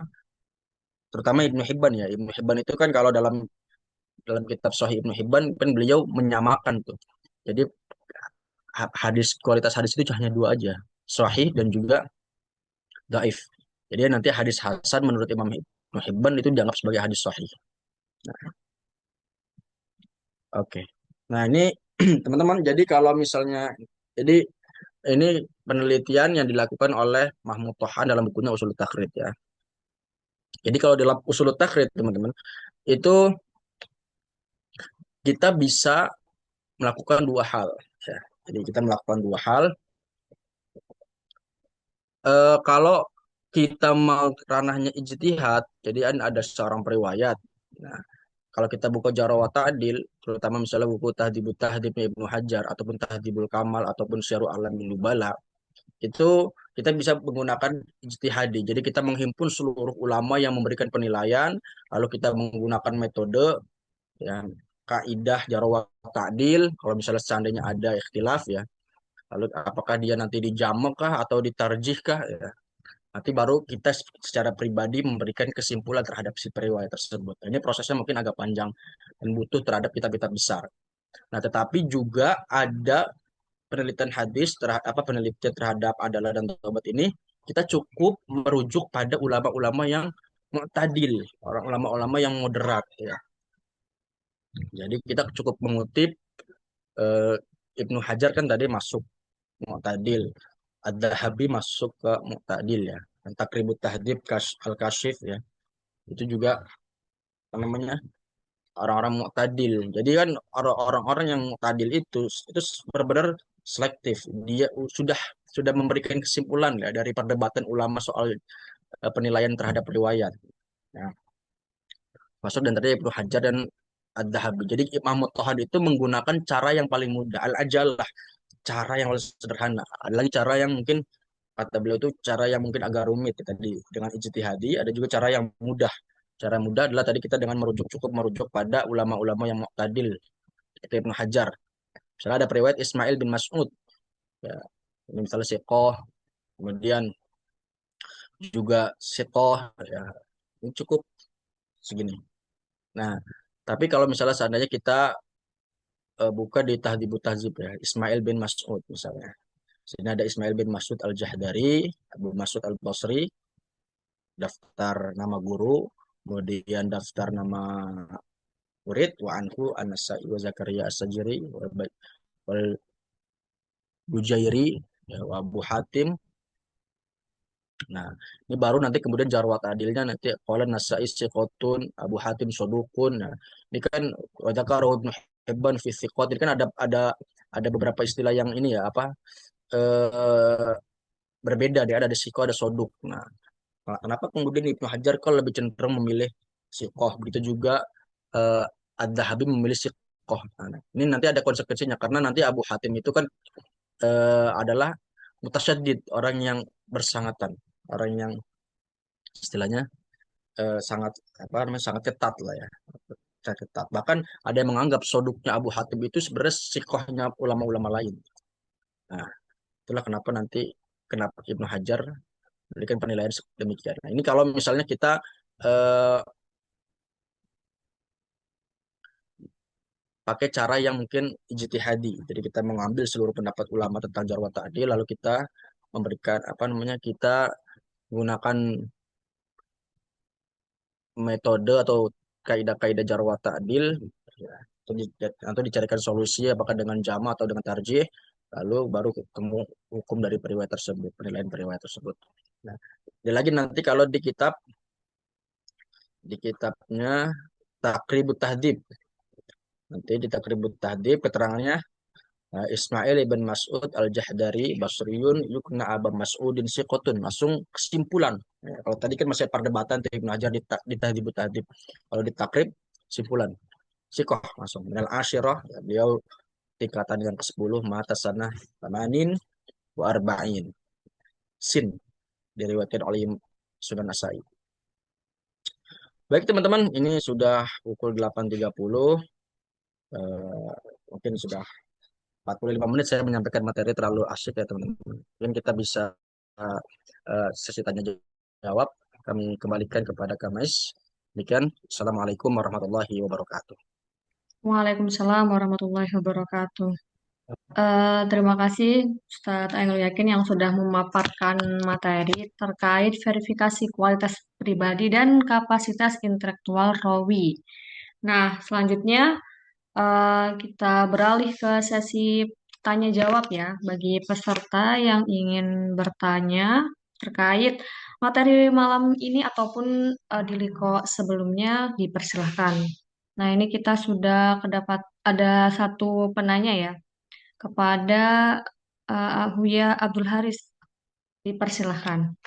terutama Ibnu Hibban ya. Ibnu Hibban itu kan kalau dalam dalam kitab Sahih Ibnu Hibban kan beliau menyamakan tuh. Jadi kualitas hadis itu hanya dua aja, Sahih dan juga Daif. Jadi nanti hadis Hasan menurut Imam Ibnu Hibban itu dianggap sebagai hadis Sahih. Oke. Nah, ini teman-teman, jadi kalau misalnya, jadi ini penelitian yang dilakukan oleh Mahmud Tohan dalam bukunya Ushul Takrid ya. Jadi kalau dalam Ushul Takrid, teman-teman, itu kita bisa melakukan dua hal. Ya. Jadi kita melakukan dua hal. Kalau kita mau ranahnya ijtihad, jadi kan ada seorang periwayat. Nah, kalau kita buka Jarawat Ta'dil, terutama misalnya buku Tahdhibut Tahdhib Ibnu Hajar ataupun Tahdhibul Kamal ataupun Syiarul Alamin Nubala, itu kita bisa menggunakan ijtihadi. Jadi kita menghimpun seluruh ulama yang memberikan penilaian, lalu kita menggunakan metode ya kaidah Jarawat Ta'dil. Kalau misalnya seandainya ada ikhtilaf ya, lalu apakah dia nanti dijamak kah atau ditarjih kah ya. Nanti baru kita secara pribadi memberikan kesimpulan terhadap si periwayat tersebut. Nah, ini prosesnya mungkin agak panjang dan butuh terhadap kitab-kitab besar. Nah, tetapi juga ada penelitian hadis terhadap penelitian terhadap adalah dan tobat ini kita cukup merujuk pada ulama-ulama yang mu'tadil, orang ulama-ulama yang moderat ya. Jadi kita cukup mengutip eh, Ibnu Hajar kan tadi masuk mu'tadil, Ad-Dahabi masuk ke mu'tadil ya. Takribut Tahdib Al-Kashif ya. Itu juga apa namanya orang-orang mu'tadil. Jadi kan orang-orang yang mu'tadil itu benar-benar selektif. Dia sudah memberikan kesimpulan ya dari perdebatan ulama soal penilaian terhadap riwayat. Ya, masuk dan tadi Ibnu Hajar dan Ad-Dahabi. Jadi Imam Mutahhad itu menggunakan cara yang paling mudah, al-ajalah, cara yang paling sederhana. Ada lagi cara yang mungkin kata beliau itu cara yang mungkin agak rumit ya, tadi dengan ijtihadi, ada juga cara yang mudah. Cara mudah adalah tadi kita dengan cukup merujuk pada ulama-ulama yang muqtadil, itu Ibnu Hajar. Misalnya ada periwayat Ismail bin Mas'ud, ya, ini misalnya Siqoh, kemudian juga Siqoh, ya, ini cukup segini. Nah, tapi kalau misalnya seandainya kita buka di Tahdhibut Tahzib ya, Ismail bin Mas'ud misalnya. Sini ada Ismail bin Mas'ud Al-Jahdari, Abu Mas'ud Al-Basri, daftar nama guru, kemudian daftar nama murid, wa anhu An-Nasai wa Zakaria As-Sajiri wal Bujairi, ya, wa Abu Hatim. Nah, ini baru nanti kemudian jarwat adilnya nanti qala Nasai Siqotun, Abu Hatim Sodukun. Nah, ini kan wa dzakarahu Ibnu Hibban fi Thiqat. Ini kan ada beberapa istilah yang ini ya apa eh, berbeda dia ada siko ada soduk. Nah, kenapa kemudian Ibnu Hajar kok lebih cenderung memilih sikoh, begitu juga eh, Ad-Dahabi memilih sikoh. Nah, ini nanti ada konsekuensinya karena nanti Abu Hatim itu kan adalah mutasyaddid, orang yang bersangatan, orang yang istilahnya sangat apa namanya sangat ketat lah ya, sangat ketat. Bahkan ada yang menganggap soduknya Abu Hatim itu sebenarnya sikohnya ulama-ulama lain. Nah, itulah kenapa Ibnu Hajar memberikan penilaian demikian. Nah, ini kalau misalnya kita eh, pakai cara yang mungkin ijtihadi. Jadi kita mengambil seluruh pendapat ulama tentang jar wa ta'dil lalu kita memberikan apa namanya kita menggunakan metode atau kaidah-kaidah jar wa ta'dil ya, atau dicarikan solusi apakah dengan jama atau dengan tarjih lalu baru ketemu hukum dari periwayat tersebut, penilaian periwayat tersebut. Nah, ada lagi nanti kalau di kitabnya Takribut Tahdib. Nanti di Takribut Tahdib keterangannya Ismail ibn Mas'ud al-Jahdari Basriyun yukna Aba Mas'udin Siqotun. Langsung kesimpulan. Ya, kalau tadi kan masih perdebatan tuh Ibnu Hajar di Tahdibut Tahdib. Kalau di Takrib, kesimpulan. Siqoh langsung. Minal Asyirah, ya, beliau tingkatan yang ke-10, mata sana tamanin wa arba'in. Sin, diriwayatkan oleh Sunan Nasai. Baik teman-teman, ini sudah pukul 8.30. Eh, mungkin sudah 45 menit saya menyampaikan materi terlalu asyik ya teman-teman. Mungkin kita bisa sesi tanya jawab. Kami kembalikan kepada Kamais. Demikian. Assalamualaikum warahmatullahi wabarakatuh. Waalaikumsalam warahmatullahi wabarakatuh. Terima kasih Ustadz Ainul Yakin yang sudah memaparkan materi terkait verifikasi kualitas pribadi dan kapasitas intelektual rawi. Nah, selanjutnya Kita beralih ke sesi tanya jawab ya bagi peserta yang ingin bertanya terkait materi malam ini ataupun di Liko sebelumnya dipersilahkan. Nah, ini kita sudah kedapat ada satu penanya ya kepada Huya Abdul Haris. Dipersilahkan.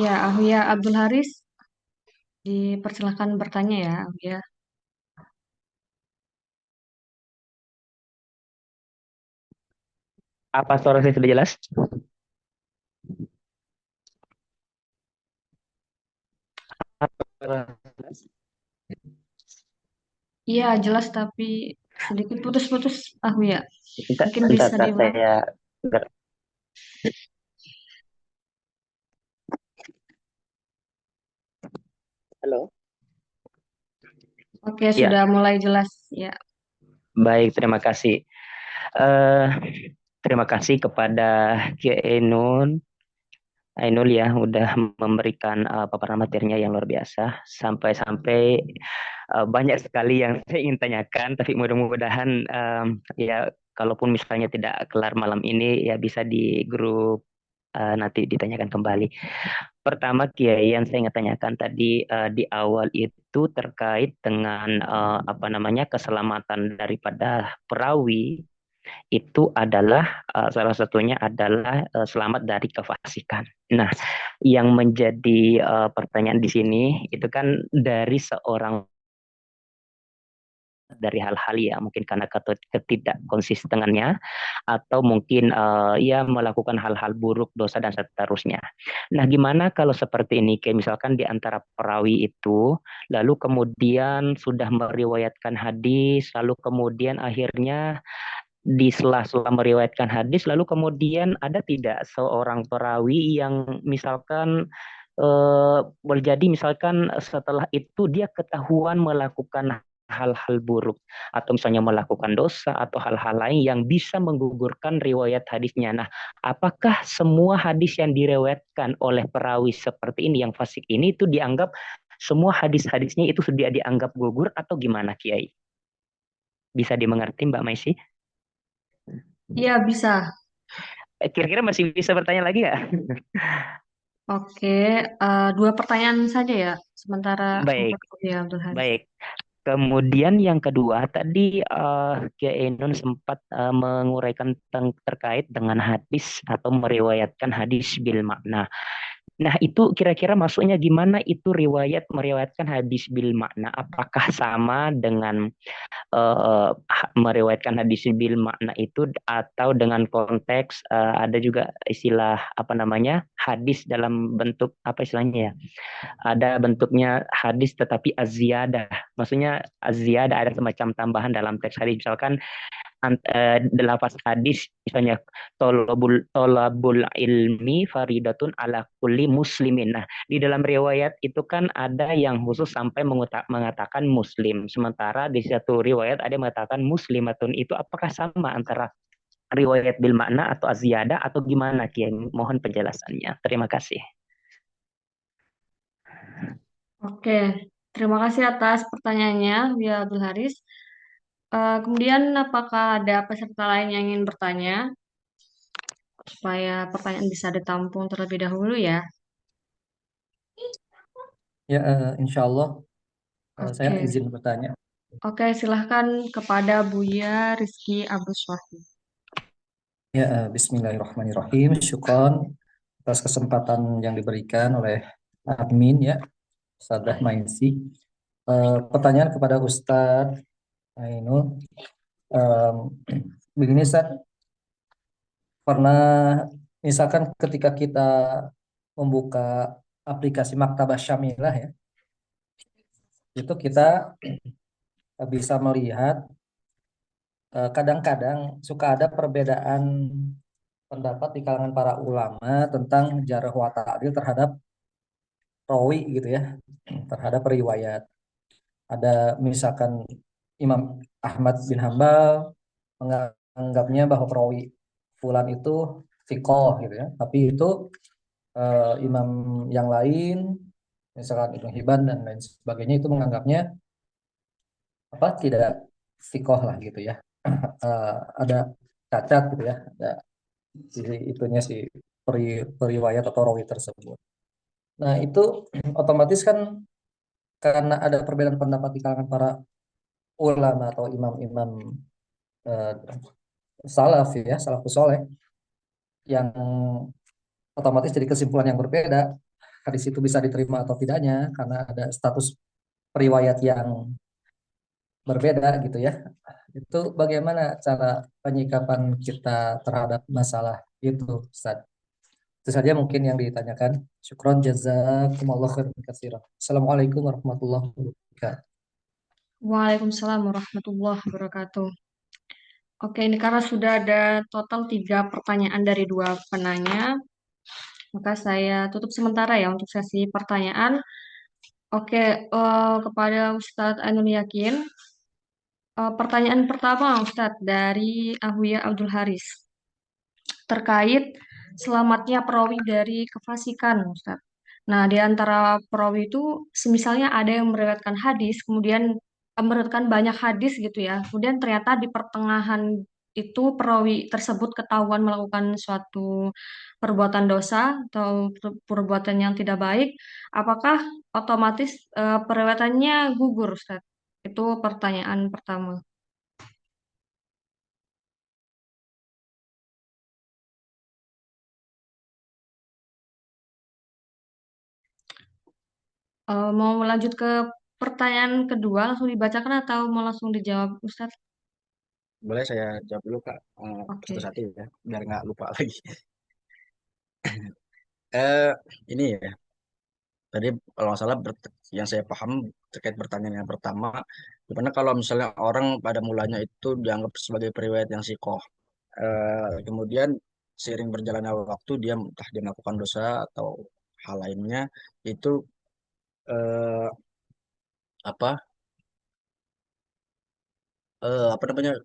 Ya, Huya Abdul Haris, dipersilahkan bertanya ya, Huya. Apa suara saya sudah jelas? Iya, jelas tapi sedikit putus-putus, Huya. Entar, Mungkin entar, bisa entar diulang. saya. Halo. Oke, Ya, sudah mulai jelas ya. baik. Terima kasih. Eh, terima kasih kepada Ki Ainul ya udah memberikan paparan materinya yang luar biasa sampai-sampai banyak sekali yang saya ingin tanyakan tapi mudah-mudahan ya kalaupun misalnya tidak kelar malam ini ya bisa di grup nanti ditanyakan kembali. Pertama Kiai yang saya ingin tanyakan tadi di awal itu terkait dengan apa namanya keselamatan daripada perawi itu adalah salah satunya adalah selamat dari kefasikan. Nah, yang menjadi pertanyaan di sini itu kan dari seorang dari hal-hal ya mungkin karena ketidak konsistenannya atau mungkin ia melakukan hal-hal buruk dosa dan seterusnya. Nah, gimana kalau seperti ini kayak misalkan di antara perawi itu lalu kemudian sudah meriwayatkan hadis lalu kemudian akhirnya di sela-sela meriwayatkan hadis, lalu kemudian ada tidak seorang perawi yang misalkan boleh jadi misalkan setelah itu dia ketahuan melakukan hal-hal buruk atau misalnya melakukan dosa atau hal-hal lain yang bisa menggugurkan riwayat hadisnya. Nah, apakah semua hadis yang diriwayatkan oleh perawi seperti ini yang fasik ini itu dianggap semua hadis-hadisnya itu sudah dianggap gugur atau gimana Kiai? Bisa dimengerti Mbak Maisi? Iya, bisa. Kira-kira masih bisa bertanya lagi nggak? Oke, dua pertanyaan saja ya, sementara Baik, untuk Huya Abdul Haris. baik. Kemudian yang kedua, tadi Kiai Ainun sempat menguraikan terkait dengan hadis atau meriwayatkan hadis bil makna. Nah, itu kira-kira maksudnya gimana itu meriwayatkan hadis bil makna? Apakah sama dengan meriwayatkan hadis bil makna itu atau dengan konteks ada juga istilah apa namanya hadis dalam bentuk apa istilahnya ya ada bentuknya hadis tetapi aziyadah maksudnya aziyadah ada semacam tambahan dalam teks hadis misalkan lafaz hadis misalnya tolabul ilmi faridatun ala kulli muslimin. Nah, di dalam riwayat itu kan ada yang khusus sampai mengatakan muslim. Sementara di satu riwayat ada yang mengatakan muslimatun. Itu apakah sama antara riwayat bil makna atau aziyadah atau gimana Kiai? Mohon penjelasannya. Terima kasih. Oke, terima kasih atas pertanyaannya, Huya Abdul Haris. Kemudian, apakah ada peserta lain yang ingin bertanya? Supaya pertanyaan bisa ditampung terlebih dahulu ya. Ya, insya Allah saya Oke, izin bertanya. oke, silahkan kepada Buya Rizky Abdul Syahid. Ya, Bismillahirrahmanirrahim. Syukron atas kesempatan yang diberikan oleh admin ya, Ustadzah Mainsi. Pertanyaan kepada Ustadz Ainul. Em, Begini, Ustadz, pernah misalkan ketika kita membuka aplikasi Maktabah Syamilah ya, itu kita bisa melihat kadang-kadang suka ada perbedaan pendapat di kalangan para ulama tentang jarh wa ta'dil terhadap rawi gitu ya, terhadap riwayat. Ada misalkan Imam Ahmad bin Hambal menganggapnya bahwa perawi fulan itu sikoh gitu ya. Tapi itu imam yang lain, misalkan Ibnu Hibban dan lain sebagainya itu menganggapnya apa tidak sikoh lah gitu ya. Ada cacat gitu ya, ada si itunya si periwayat atau rawi tersebut. Nah itu otomatis kan karena ada perbedaan pendapat di kalangan para ulama atau imam-imam eh, salaf ya, salafus soleh yang otomatis jadi kesimpulan yang berbeda. Hadis itu bisa diterima atau tidaknya karena ada status periwayat yang berbeda gitu ya. Itu bagaimana cara penyikapan kita terhadap masalah itu, Ustaz? Itu saja mungkin yang ditanyakan. Syukron jazakumullah khairan katsiran. Assalamualaikum warahmatullahi wabarakatuh. Waalaikumsalam warahmatullahi wabarakatuh. Oke, ini karena sudah ada total 3 pertanyaan dari 2 penanya, maka saya tutup sementara ya untuk sesi pertanyaan. Oke, kepada Ustadz Ainul Yakin, pertanyaan pertama Ustadz dari Ahuya Abdul Haris terkait selamatnya perawi dari kefasikan, Ustadz. Nah, di antara perawi itu, semisalnya ada yang meriwayatkan hadis, kemudian meriwayatkan banyak hadis gitu ya, kemudian ternyata di pertengahan itu perawi tersebut ketahuan melakukan suatu perbuatan dosa atau perbuatan yang tidak baik, apakah otomatis periwayatannya gugur, Ustadz? Itu pertanyaan pertama. Mau lanjut ke pertanyaan kedua, langsung dibacakan atau mau langsung dijawab, Ustadz? Boleh saya jawab dulu Kak, Oke. satu-satu ya, biar nggak lupa lagi. Eh, ini ya, tadi kalau nggak salah yang saya paham terkait pertanyaan yang pertama, gimana kalau misalnya orang pada mulanya itu dianggap sebagai periwayat yang sikoh, kemudian seiring berjalannya waktu dia entah dia melakukan dosa atau hal lainnya itu eh, apa apa namanya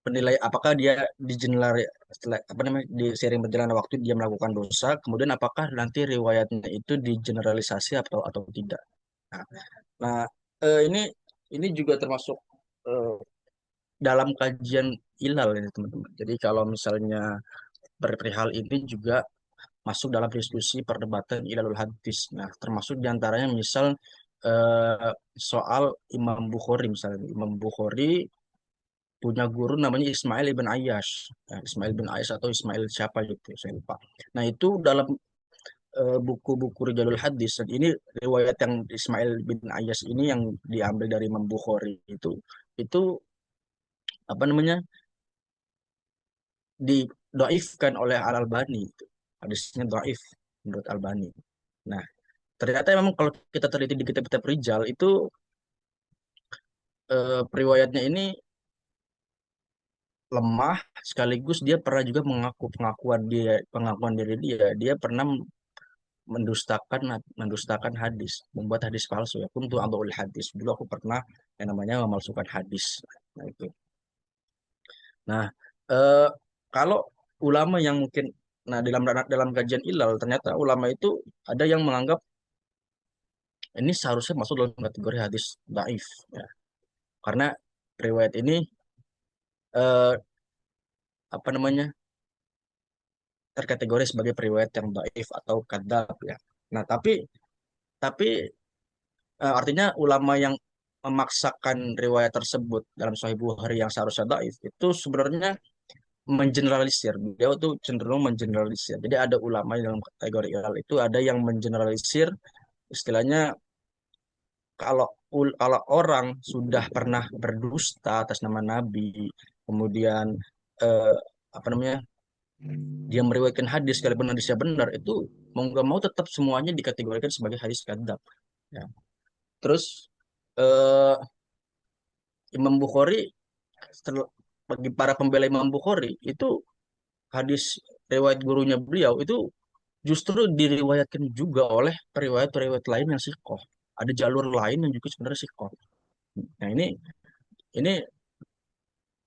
penilai apakah dia di general setelah apa namanya di seiring berjalannya waktu dia melakukan dosa, kemudian apakah nanti riwayatnya itu digeneralisasi atau tidak. Nah, nah, ini juga termasuk eh, dalam kajian ilal ya teman-teman. Jadi kalau misalnya perihal ini juga masuk dalam diskusi perdebatan ilalul hadis. Nah, termasuk diantaranya misal soal Imam Bukhari misalnya. Imam Bukhari punya guru namanya Ismail ibn Ayyash. Nah, Ismail bin Ayyash atau Ismail siapa gitu, saya lupa. Nah, itu dalam buku-buku Rijalul Hadis, dan ini riwayat yang Ismail bin Ayyash ini yang diambil dari Imam Bukhari itu apa namanya didoifkan oleh Al Albani itu. Hadisnya doif menurut Albani. Nah, ternyata memang kalau kita teliti di kitab-kitab Rijal itu periwayatnya ini lemah, sekaligus dia pernah juga mengaku pengakuan diri dia pernah mendustakan mendustakan hadis, membuat hadis palsu ya. Untuk ambil hadis dulu aku pernah yang namanya memalsukan hadis. Nah, itu. Nah, eh, kalau ulama yang mungkin nah dalam kajian ilal ternyata ulama itu ada yang menganggap ini seharusnya masuk dalam kategori hadis daif ya. Karena riwayat ini eh, apa namanya terkategori sebagai periwayat yang daif atau kadzab ya. Nah, tapi artinya ulama yang memaksakan riwayat tersebut dalam Sahih Bukhari yang seharusnya daif itu sebenarnya mengeneralisir. Beliau tuh cenderung mengeneralisir. Jadi ada ulama yang dalam kategori ilal itu ada yang mengeneralisir, istilahnya kalau orang sudah pernah berdusta atas nama Nabi, kemudian eh, apa namanya dia meriwayatkan hadis sekalipun hadisnya benar, itu mau nggak mau tetap semuanya dikategorikan sebagai hadis kadzab ya. Terus eh, Imam Bukhari bagi para pembela Imam Bukhari itu hadis riwayat gurunya beliau itu justru diriwayatkan juga oleh periwayat-periwayat lain yang sikoh. Ada jalur lain yang juga sebenarnya sikoh. Nah, ini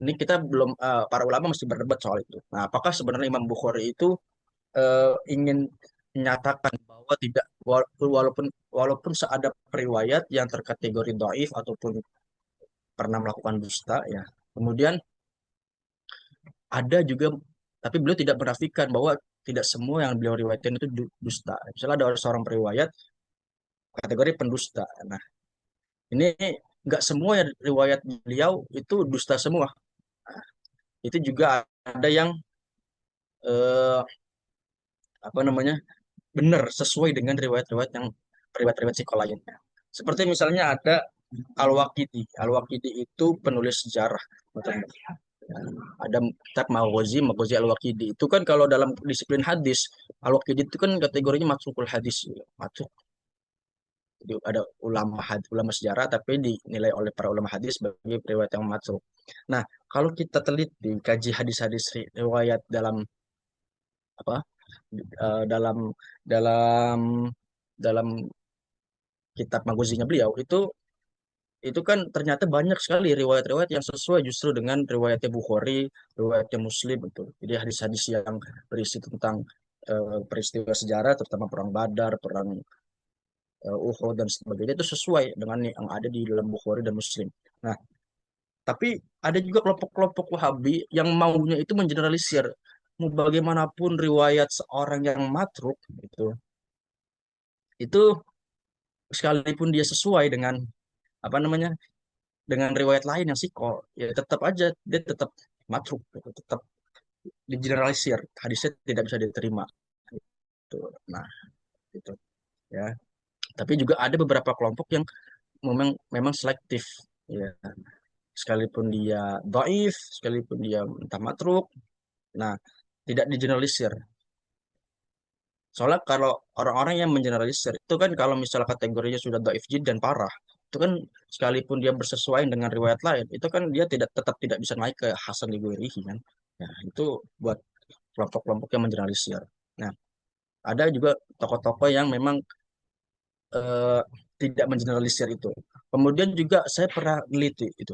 ini kita belum para ulama masih berdebat soal itu. Nah, apakah sebenarnya Imam Bukhari itu ingin menyatakan bahwa tidak walaupun walaupun seada riwayat yang terkategori dhaif ataupun pernah melakukan dusta ya. Kemudian ada juga tapi beliau tidak menafikan bahwa tidak semua yang beliau riwayatkan itu dusta. Misalnya ada seorang periwayat kategori pendusta. Nah, ini nggak semua yang riwayat beliau itu dusta semua. Nah, itu juga ada yang eh, apa namanya benar sesuai dengan riwayat-riwayat yang riwayat-riwayat psiko lainnya. Seperti misalnya ada Al-Waqidi. Al-Waqidi itu penulis sejarah. Ada kitab Maghazi Al-Waqidi. Itu kan kalau dalam disiplin hadis, Al-Waqidi itu kan kategorinya matrukul hadis. Matruk. Jadi ada ulama sejarah tapi dinilai oleh para ulama hadis sebagai riwayat yang matruk. Nah, kalau kita teliti kaji hadis-hadis riwayat dalam apa dalam dalam dalam kitab Maghazinya beliau itu kan ternyata banyak sekali riwayat-riwayat yang sesuai justru dengan riwayatnya Bukhari, riwayatnya Muslim itu. Jadi hadis-hadis yang berisi tentang peristiwa sejarah terutama perang Badar, perang Uhud dan sebagainya itu sesuai dengan yang ada di dalam Bukhari dan Muslim. Nah, tapi ada juga kelompok-kelompok Wahabi yang maunya itu mengeneralisir mau bagaimanapun riwayat seorang yang matruk itu sekalipun dia sesuai dengan apa namanya dengan riwayat lain yang siko ya tetap aja dia tetap matruk gitu, tetap digeneralisir hadisnya tidak bisa diterima gitu. Nah itu ya tapi juga ada beberapa kelompok yang memang memang selektif ya sekalipun dia doif sekalipun dia entah matruk nah tidak digeneralisir soalnya kalau orang-orang yang mengeneralisir itu kan kalau misalnya kategorinya sudah doif dan parah itu kan sekalipun dia bersesuaian dengan riwayat lain itu kan dia tidak tetap tidak bisa naik ke Hasan li Ghairihi kan nah itu buat kelompok-kelompok yang mengeneralisir nah ada juga tokoh-tokoh yang memang eh, tidak mengeneralisir itu kemudian juga saya pernah neliti itu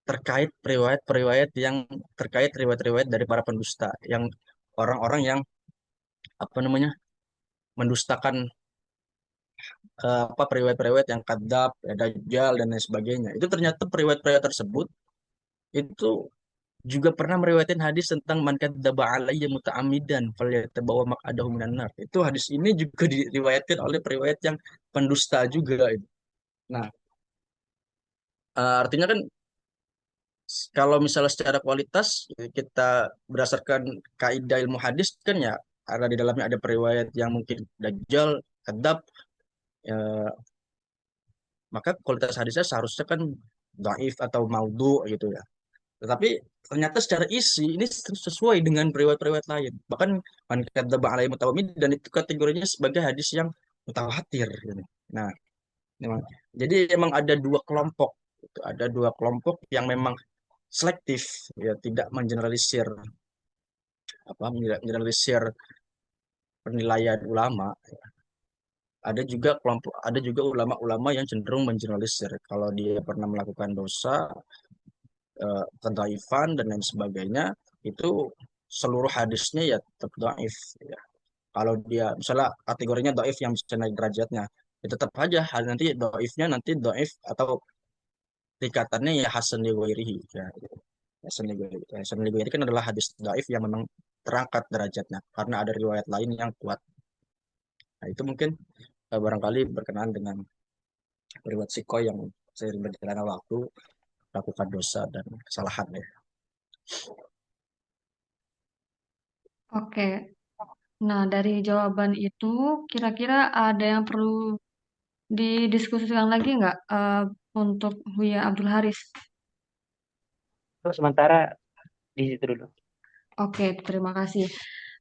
terkait riwayat-riwayat yang terkait riwayat-riwayat dari para pendusta yang orang-orang yang apa namanya mendustakan apa periwayat-periwayat yang kadzab, ya, dajjal dan lain sebagainya. Itu ternyata periwayat-periwayat tersebut itu juga pernah meriwayatkan hadis tentang man kadzdzaba alayya muta'ammidan falyatabawa maq'adahu minan nar. Itu hadis ini juga diriwayatkan oleh periwayat yang pendusta juga. Nah, artinya kan kalau misalnya secara kualitas kita berdasarkan kaidah ilmu hadis kan ya ada di dalamnya ada periwayat yang mungkin dajjal, kadzab, ya, maka kualitas hadisnya seharusnya kan dhaif atau maudhu gitu ya. Tetapi ternyata secara isi ini sesuai dengan periwayat-periwayat lain. Bahkan man kadzdzaba alaihi mutawamid dan itu kategorinya sebagai hadis yang mutawatir gitu. Nah, memang jadi memang ada dua kelompok. Gitu. Ada dua kelompok yang memang selektif ya tidak mengeneralisir mengeneralisir penilaian ulama. Ada juga ulama-ulama yang cenderung mengeneralisir kalau dia pernah melakukan dosa kedaifan dan lain sebagainya itu seluruh hadisnya ya tetap daif ya. Kalau dia misalnya kategorinya daif yang bisa naik derajatnya ya tetap aja nanti daifnya nanti daif atau tingkatannya ya hasan li ghairihi ya. Hasan li ghairihi kan adalah hadis daif yang memang terangkat derajatnya karena ada riwayat lain yang kuat. Nah, itu mungkin barangkali berkenaan dengan riwayat siko yang seiring berjalannya waktu lakukan dosa dan kesalahan ya. Oke. Nah, dari jawaban itu, kira-kira ada yang perlu didiskusikan lagi nggak untuk Buya Abdul Haris? Terus sementara di situ dulu. Oke, terima kasih.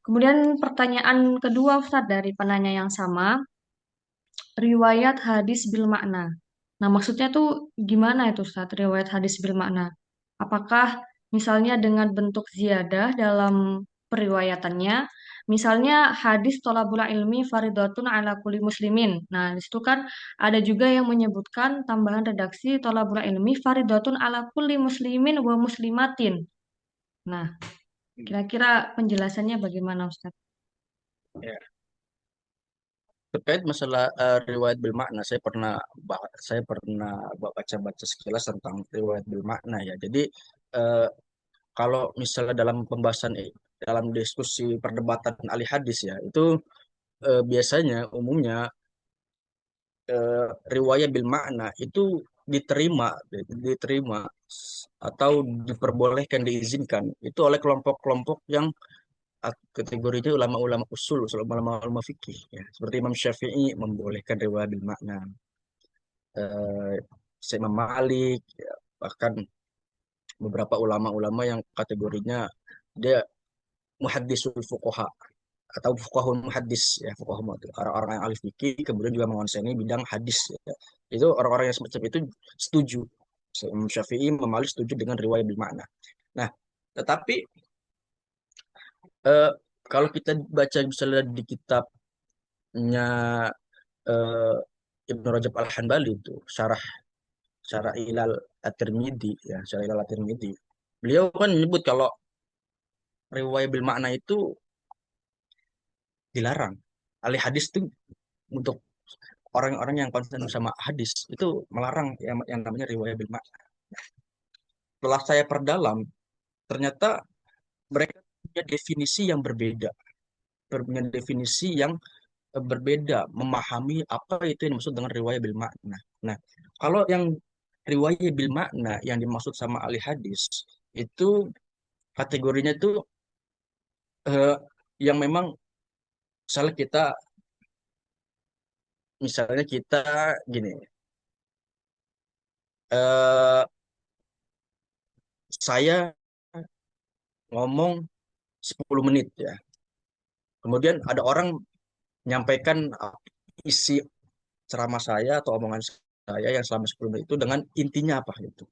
Kemudian pertanyaan kedua, Ustadz, dari penanya yang sama, riwayat hadis bil makna. Nah, maksudnya tuh gimana itu, Ustadz, riwayat hadis bil makna? Apakah misalnya dengan bentuk ziyadah dalam periwayatannya Misalnya hadis tolabul ilmi faridatun ala kulli muslimin. Nah, di situ kan ada juga yang menyebutkan tambahan redaksi tolabul ilmi faridatun ala kulli muslimin wa muslimatin. Nah, kira-kira penjelasannya bagaimana, Ustadz? Ya. Terkait masalah riwayat bil makna, saya pernah baca-baca sekilas tentang riwayat bil makna ya. Jadi eh, kalau misalnya dalam pembahasan dalam diskusi perdebatan ahli hadis ya, itu biasanya umumnya riwayat bil makna itu diterima diterima atau diperbolehkan diizinkan itu oleh kelompok-kelompok yang kategorinya ulama-ulama usul, ulama-ulama fikih ya. Seperti Imam Syafi'i membolehkan riwayat bil makna, eh Imam Malik ya, bahkan beberapa ulama-ulama yang kategorinya dia muhaddisul fuqaha atau fuqahul muhaddis ya, fuqaha orang-orang yang ahli fikih kemudian juga menguasai bidang hadis ya. Itu orang-orang yang semacam itu setuju. Imam Syafi'i, Imam Malik setuju dengan riwayat bil makna. Nah, tetapi eh, kalau kita baca misalnya di kitabnya eh, Ibnu Rajab Al-Hanbali itu syarah syarah Ilal At-Tirmidzi ya, syarah Ilal At-Tirmidzi. Beliau kan menyebut kalau riwayat bil makna itu dilarang. Ahli hadis itu untuk orang-orang yang konsen sama hadis itu melarang yang namanya riwayat bil makna. Setelah saya perdalam, ternyata mereka punya definisi yang berbeda, punya definisi yang berbeda, memahami apa itu yang dimaksud dengan riwayat bil makna. Nah, kalau yang riwayat bil makna yang dimaksud sama ahli hadis itu kategorinya itu eh, yang memang misalnya kita gini, eh, saya ngomong 10 menit ya. Kemudian ada orang menyampaikan isi ceramah saya atau omongan saya yang selama 10 menit itu dengan intinya apa gitu.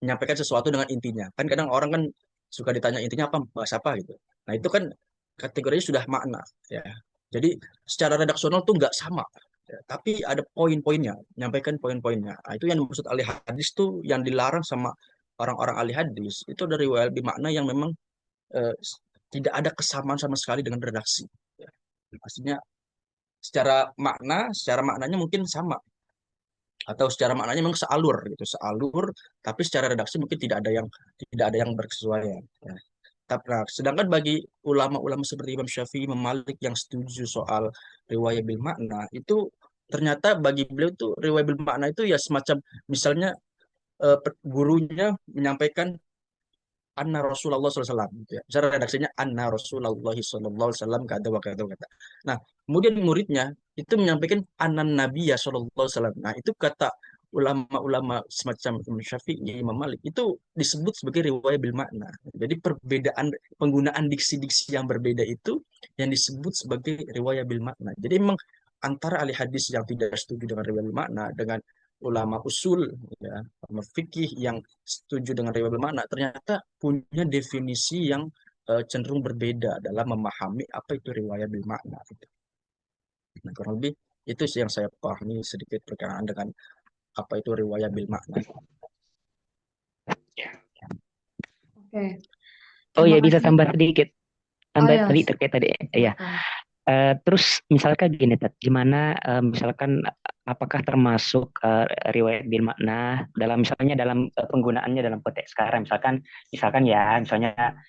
Menyampaikan sesuatu dengan intinya. Kan kadang orang kan suka ditanya intinya apa, bahas apa gitu. Nah, itu kan kategorinya sudah makna ya. Jadi secara redaksional tuh nggak sama. Ya, tapi ada poin-poinnya, menyampaikan poin-poinnya. Nah, itu yang dimaksud ahli hadis tuh yang dilarang sama orang-orang ahli hadis. Itu dari WLB makna yang memang eh, tidak ada kesamaan sama sekali dengan redaksi. Ya. Maksudnya secara maknanya mungkin sama atau secara maknanya memang sealur gitu, sealur, tapi secara redaksi mungkin tidak ada yang berkesesuaian. Ya. Nah, sedangkan bagi ulama-ulama seperti Imam Syafi'i, Imam Malik yang setuju soal riwayat bil makna itu ternyata bagi beliau tuh riwayat bil makna itu ya semacam misalnya gurunya menyampaikan anna Rasulullah SAW gitu ya. Cara redaksinya anna Rasulullah SAW kata kata kata. Nah, kemudian muridnya itu menyampaikan anna Nabiya SAW. Nah, itu kata ulama-ulama semacam Imam Syafi'i, Imam Malik itu disebut sebagai riwayat bil makna. Jadi perbedaan penggunaan diksi-diksi yang berbeda itu yang disebut sebagai riwayat bil makna. Jadi memang antara ahli hadis yang tidak setuju dengan riwayat bil makna dengan ulama usul ya, ulama fikih yang setuju dengan riwayat bil makna ternyata punya definisi yang cenderung berbeda dalam memahami apa itu riwayat bil makna gitu. Nah, kurang lebih itu sih yang saya pahami sedikit berkenaan dengan apa itu riwayat bil makna. Oke, Oh terima ya, bisa kasih. tambah sedikit. Oh Tambah ya, tadi terkait tadi. Ya. silakan. Terus misalkan gini, Tat, gimana misalkan apakah termasuk riwayat bil makna dalam misalnya dalam penggunaannya dalam konteks sekarang, misalkan ya misalnya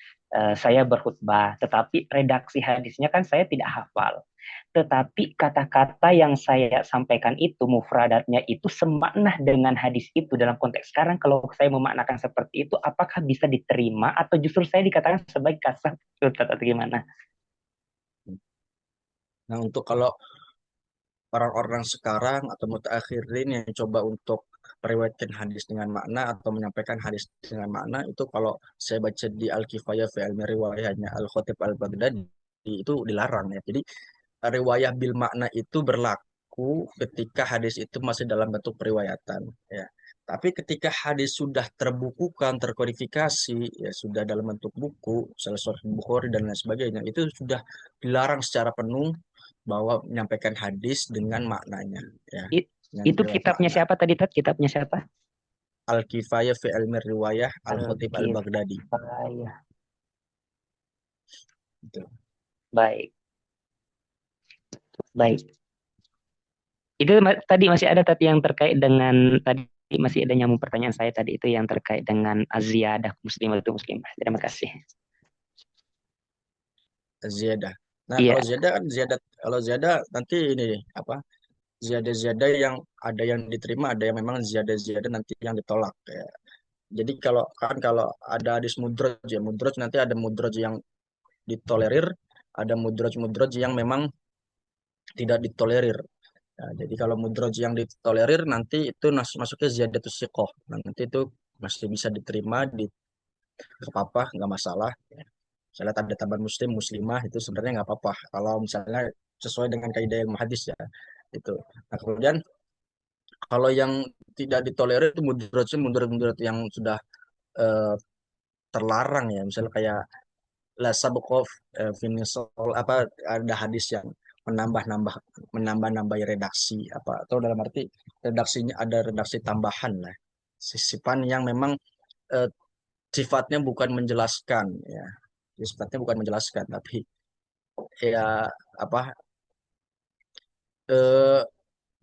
saya berkhutbah, tetapi redaksi hadisnya kan saya tidak hafal, tetapi kata-kata yang saya sampaikan itu mufradatnya itu semakna dengan hadis itu dalam konteks sekarang. Kalau saya memaknakan seperti itu, apakah bisa diterima atau justru saya dikatakan sebagai kasar atau gimana? Nah, untuk kalau orang-orang sekarang atau mutaakhirin yang coba untuk meriwayatkan hadis dengan makna atau menyampaikan hadis dengan makna itu kalau saya baca di Al-Kifayah fi Ilmi Riwayahnya Al-Khatib Al-Baghdadi itu dilarang ya. Jadi riwayah bil makna itu berlaku ketika hadis itu masih dalam bentuk periwayatan ya. Tapi ketika hadis sudah terbukukan, terkodifikasi, ya sudah dalam bentuk buku, misalnya Sahih Bukhari dan lain sebagainya, itu sudah dilarang secara penuh bahwa menyampaikan hadis dengan maknanya, ya, I- dengan itu riwayat kitabnya makna. siapa tadi, Tat? Kitabnya siapa? Al-Kifayah fi Ilmi Riwayah Al-Khatib Al-Baghdadi. Al-Kifayah. Gitu. Baik, baik. Itu tadi masih ada tadi yang terkait dengan tadi masih ada nyambung pertanyaan saya tadi itu yang terkait dengan aziyadah muslimah itu muslimah. Terima kasih. Ziyadah. Nah, Iya, kalau ziyadah kan ziyadah, kalau ziyadah nanti ini apa? Ziyadah-ziyadah yang ada yang diterima, ada yang memang ziyadah-ziyadah nanti yang ditolak, ya. Jadi kalau ada hadis mudraj, ya mudraj nanti ada mudraj yang ditolerir, ada mudraj-mudraj yang memang tidak ditolerir. Nah, jadi kalau mudraj yang ditolerir nanti itu masuknya ziyadatus siqah. Nah, nanti itu masih bisa diterima di apa nggak masalah. Misalnya ada tambahan muslim muslimah itu sebenarnya nggak apa-apa kalau misalnya sesuai dengan kaidah ilmu hadis, ya itu. Nah, kemudian kalau yang tidak ditolerir itu mudraj yang sudah eh, terlarang, ya misalnya kayak la sabqof finisol apa, ada hadis yang menambah-nambah menambah-nambah redaksi apa, atau dalam arti redaksinya ada redaksi tambahan lah, sisipan yang memang eh, sifatnya bukan menjelaskan, ya. Sifatnya bukan menjelaskan tapi ya apa, eh,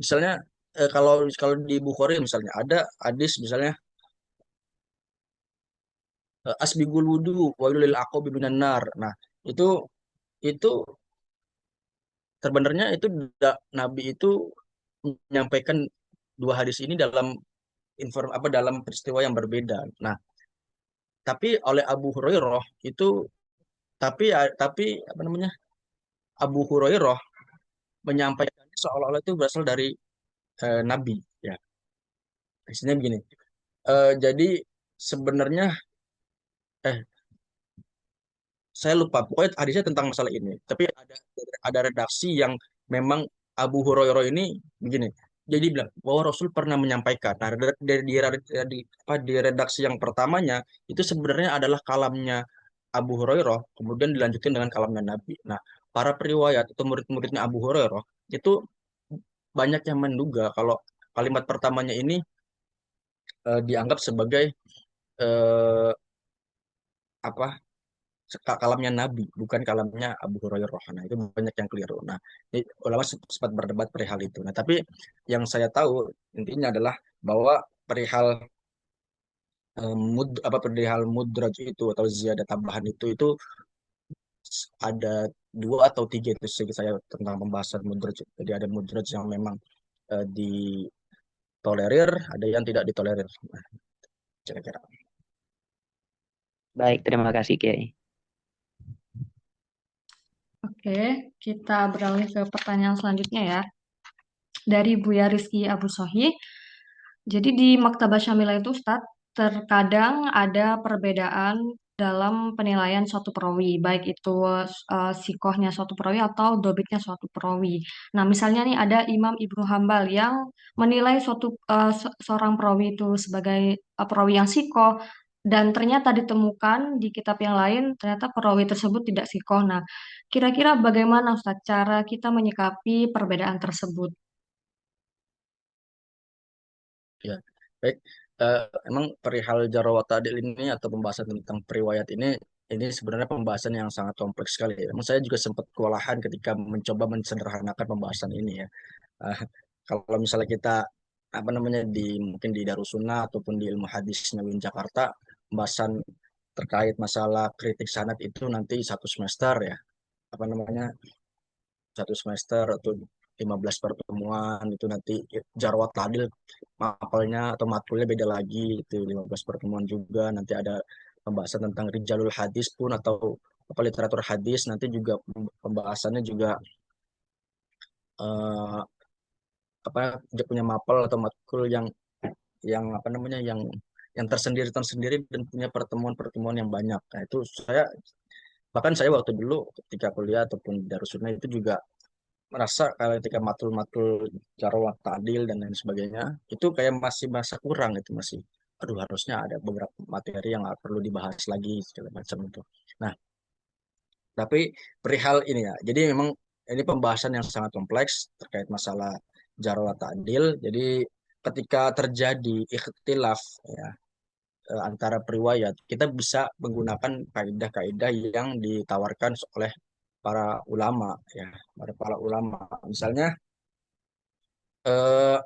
misalnya kalau kalau di Bukhari misalnya ada hadis misalnya asbigul wudu wa lil aqabi minan nar. Nah, itu itu sebenarnya itu Nabi itu menyampaikan dua hadis ini dalam dalam peristiwa yang berbeda. Nah, tapi oleh Abu Hurairah itu tapi apa namanya? Abu Hurairah menyampaikannya seolah-olah itu berasal dari Nabi, ya. Maksudnya begini. Jadi sebenarnya eh saya lupa pokoknya hadisnya tentang masalah ini. Tapi ada redaksi yang memang Abu Hurairah ini begini. Jadi bilang bahwa Rasul pernah menyampaikan. Nah, di redaksi yang pertamanya itu sebenarnya adalah kalamnya Abu Hurairah, kemudian dilanjutkan dengan kalamnya Nabi. Nah, para periwayat atau murid-muridnya Abu Hurairah itu banyak yang menduga kalau kalimat pertamanya ini dianggap sebagai eh, apa, kalamnya Nabi, bukan kalamnya Abu Hurairah. Nah, itu banyak yang keliru. Nah, ini ulama sempat berdebat perihal itu. Nah, tapi yang saya tahu intinya adalah bahwa perihal perihal mudraj itu atau ziyadah tambahan itu ada dua atau tiga itu segi saya tentang pembahasan mudraj. Jadi ada mudraj yang memang ditolerir, ada yang tidak ditolerir. Nah, kira-kira. baik. Terima kasih, Kiai. Oke, kita beralih ke pertanyaan selanjutnya ya. Dari Buya Rizky Abu Sohi. Jadi di Maktabah Syamilah itu Ustadz, terkadang ada perbedaan dalam penilaian suatu perawi, baik itu sikohnya suatu perawi atau dobitnya suatu perawi. Nah, misalnya nih ada Imam Ibnu Hambal yang menilai suatu seorang perawi itu sebagai perawi yang sikoh, dan ternyata ditemukan di kitab yang lain ternyata perawi tersebut tidak sikoh. Nah, kira-kira bagaimana Ustadz cara kita menyikapi perbedaan tersebut? Ya, baik. Eh, Emang perihal jarh wa ta'dil ini atau pembahasan tentang periwayat ini sebenarnya pembahasan yang sangat kompleks sekali, ya. Emang saya juga sempat kewalahan ketika mencoba mensederhanakan pembahasan ini, ya. Eh, Kalau misalnya kita apa namanya mungkin di Darussunnah ataupun di Ilmu Hadis Nawawi Jakarta, pembahasan terkait masalah kritik sanad itu nanti satu semester, ya. Apa namanya, satu semester atau 15 pertemuan itu nanti jarwat tadil mapelnya atau matkulnya beda lagi, itu 15 pertemuan juga. Nanti ada pembahasan tentang rijalul hadis pun atau apa literatur hadis, nanti juga pembahasannya juga eh, apa dia punya mapel atau matkul yang apa namanya yang tersendiri tersendiri dan punya pertemuan-pertemuan yang banyak. Nah, itu saya bahkan saya waktu dulu ketika kuliah ataupun di Darussunnah itu juga merasa kalau ketika matul-matul jarwat ta'dil dan lain sebagainya itu kayak masih masa kurang itu masih aduh harusnya ada beberapa materi yang perlu dibahas lagi segala macam itu. Nah, tapi perihal ini ya. Jadi memang ini pembahasan yang sangat kompleks terkait masalah jarwat ta'dil. Jadi ketika terjadi ikhtilaf ya antara periwayat, kita bisa menggunakan kaidah-kaidah yang ditawarkan oleh para ulama ya, para ulama. Misalnya eh,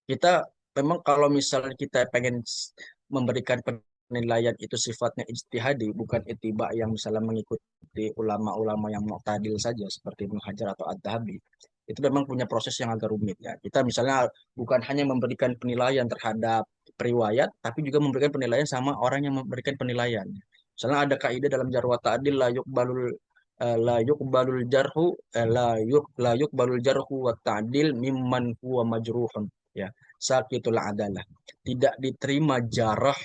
kita memang kalau misalnya kita pengen memberikan penilaian itu sifatnya ijtihadi, bukan ittiba yang misalnya mengikuti ulama-ulama yang mu'tadil saja seperti Ibnu Hajar atau Ad-Dhahabi. Itu memang punya proses yang agak rumit ya. Kita misalnya bukan hanya memberikan penilaian terhadap periwayat, tapi juga memberikan penilaian sama orang yang memberikan penilaian. Misalnya ada kaidah dalam jarh wa ta'dil la yuqbalul jarhu la yuqbalul jarhu wa ta'dil mimman huwa majruhun ya sakitul adalah, tidak diterima jarah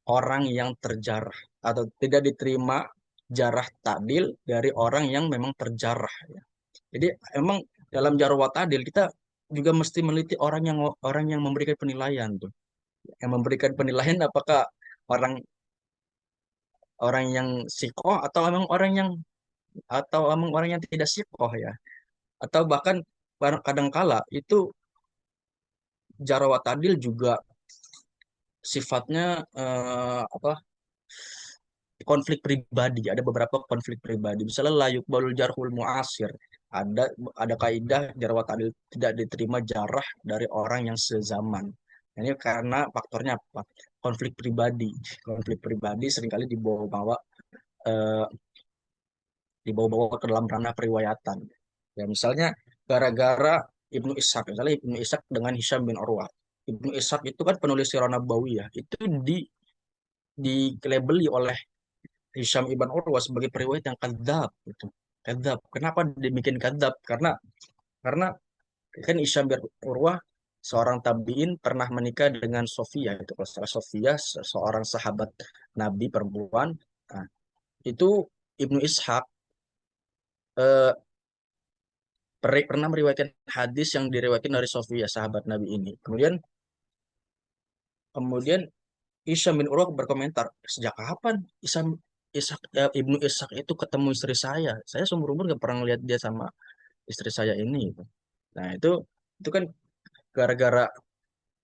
orang yang terjarah atau tidak diterima jarah ta'dil dari orang yang memang terjarah ya. Jadi emang dalam jarh wa ta'dil kita juga mesti meneliti orang yang memberikan penilaian tuh, yang memberikan penilaian apakah orang orang yang sikoh atau emang orang yang tidak sikoh ya, atau bahkan kadangkala itu jarawat adil juga sifatnya apa konflik pribadi, ada beberapa konflik pribadi misalnya layuk balul jarhul muasir, ada kaidah jarawat adil tidak diterima jarah dari orang yang sezaman. Ini karena faktornya apa, konflik pribadi seringkali eh, dibawa-bawa ke dalam ranah periwayatan. Ya misalnya gara-gara misalnya Ibnu Ishaq dengan Hisham bin Urwah. Ibnu Ishaq itu kan penulis Sirah Nabawiyah, itu dilabeli oleh Hisham ibn Urwah sebagai periwayat yang kadzab gitu. Kadzab. Kenapa dibikin kadzab? Karena kan Hisham bin Urwah seorang tabi'in pernah menikah dengan Sofia itu kalau salah Sofia seorang sahabat Nabi perempuan. Nah, itu Ibnu Ishaq eh, pernah meriwayatkan hadis yang diriwayatkan dari Sofia sahabat Nabi ini. Kemudian Isyam bin Urwah berkomentar, sejak kapan Ibnu Ishaq itu ketemu istri saya? Saya seumur umur gak pernah lihat dia sama istri saya ini. Nah itu kan gara-gara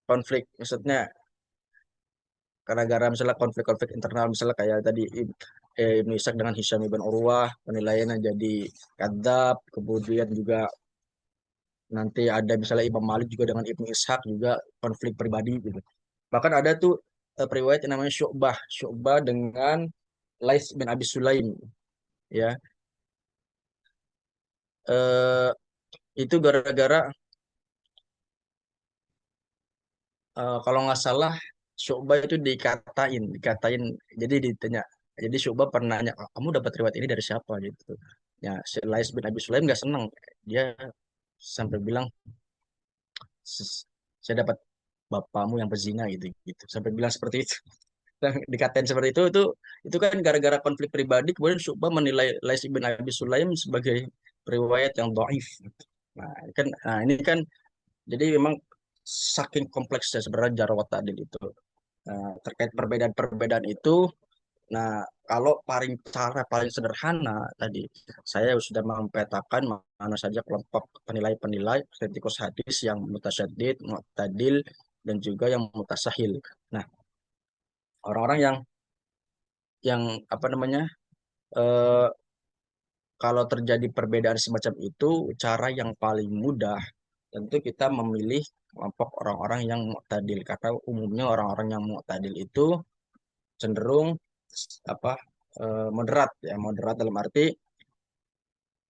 konflik, maksudnya gara-gara misalnya konflik-konflik internal, misalnya kayak tadi Ibnu Ishaq dengan Hisham bin Urwah, penilaiannya jadi kadzab, kemudian juga nanti ada misalnya Imam Malik juga dengan Ibnu Ishaq juga konflik pribadi gitu. Bahkan ada tuh periwayat yang namanya Syu'bah dengan Lais bin Abi Sulaim ya. Eh, itu gara-gara kalau nggak salah Syu'bah itu dikatain. Jadi ditanya. Jadi Syu'bah pernah nanya, kamu dapat riwayat ini dari siapa gitu. Ya, si Lais bin Abi Sulaim nggak senang. Dia sampai bilang, saya dapat bapakmu yang berzina gitu gitu. Sampai bilang seperti itu. Dikatain seperti itu kan gara-gara konflik pribadi kemudian Syu'bah menilai Lais bin Abi Sulaim sebagai riwayat yang dhaif. Ini kan jadi memang saking kompleksnya sebenarnya jarwat ta'dil itu. Nah, terkait perbedaan-perbedaan itu, nah kalau cara paling sederhana tadi saya sudah mempetakan mana saja kelompok penilai-penilai kritikus hadis yang mutasyadid, mu'tadil, dan juga yang mutasahil. Nah, orang-orang yang apa namanya eh, kalau terjadi perbedaan semacam itu, cara yang paling mudah tentu kita memilih kelompok orang-orang yang mu'tadil karena umumnya orang-orang yang mu'tadil itu cenderung apa moderat ya, moderat dalam arti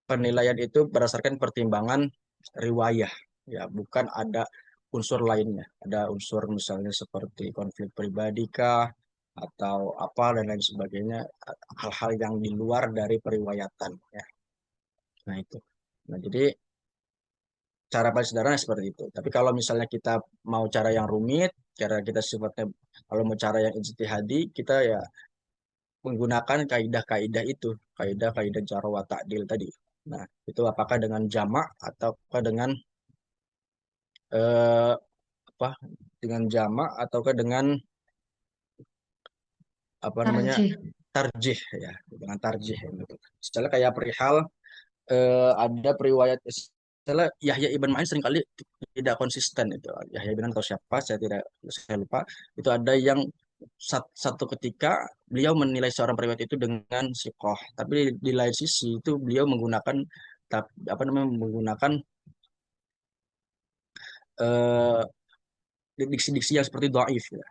penilaian itu berdasarkan pertimbangan riwayah ya, bukan ada unsur lainnya, ada unsur misalnya seperti konflik pribadi kah atau apa dan lain sebagainya, hal-hal yang di luar dari periwayatan ya. Nah itu, nah jadi cara paling sederhana seperti itu. Tapi kalau misalnya kita mau cara yang rumit, cara kita sifatnya kalau mau cara yang ijtihadi, kita ya menggunakan kaidah-kaidah itu, kaidah-kaidah jarh wa ta'dil tadi. Nah, itu apakah dengan jamak ataukah dengan eh, apa? Dengan jamak ataukah dengan apa namanya Tarjih. tarjih ya, dengan tarjih gitu. Secara kayak perihal ada periwayat misalnya Yahya ibn Ma'in seringkali tidak konsisten itu. Yahya ibn Ma'in atau siapa saya lupa. Itu ada yang satu ketika beliau menilai seorang periwayat itu dengan sikoh, tapi di lain sisi itu beliau menggunakan apa namanya menggunakan eh, diksi-diksi yang seperti doaif ya.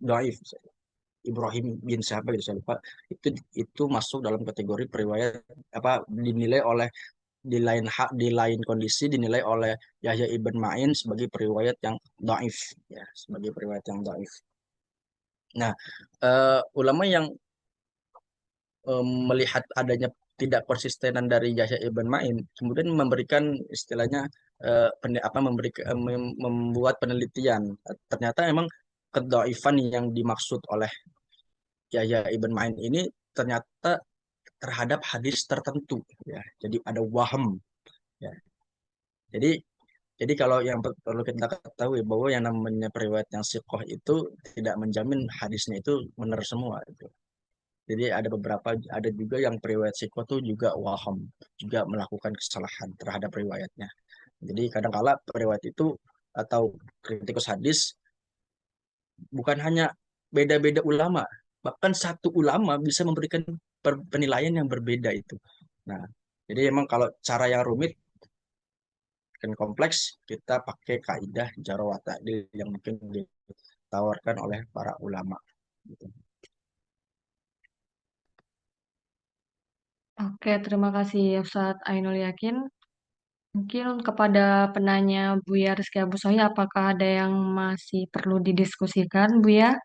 Doaif. Ibrahim bin siapa gitu saya lupa. Itu masuk dalam kategori periwayat apa dinilai oleh di lain kondisi dinilai oleh Yahya ibn Ma'in sebagai periwayat yang dhaif ya, sebagai periwayat yang dhaif. Nah, ulama yang melihat adanya tidak konsistenan dari Yahya ibn Ma'in kemudian memberikan istilahnya membuat penelitian. Ternyata emang kedhaifan yang dimaksud oleh Yahya ibn Ma'in ini ternyata terhadap hadis tertentu ya. Jadi ada waham ya. Jadi kalau yang perlu kita ketahui bahwa yang namanya periwayat yang sikoh itu tidak menjamin hadisnya itu benar semua gitu. Jadi ada juga yang periwayat sikoh itu juga waham, juga melakukan kesalahan terhadap riwayatnya. Jadi kadang-kala periwayat itu atau kritikus hadis bukan hanya beda-beda ulama, bahkan satu ulama bisa memberikan penilaian yang berbeda itu. Nah, jadi emang kalau cara yang rumit dan kompleks, kita pakai kaidah jarh wa ta'dil yang mungkin ditawarkan oleh para ulama. Gitu. Oke, terima kasih Ustadz Ainul Yakin. Mungkin kepada penanya Buya Rizky Abu Sohi, apakah ada yang masih perlu didiskusikan, Buya?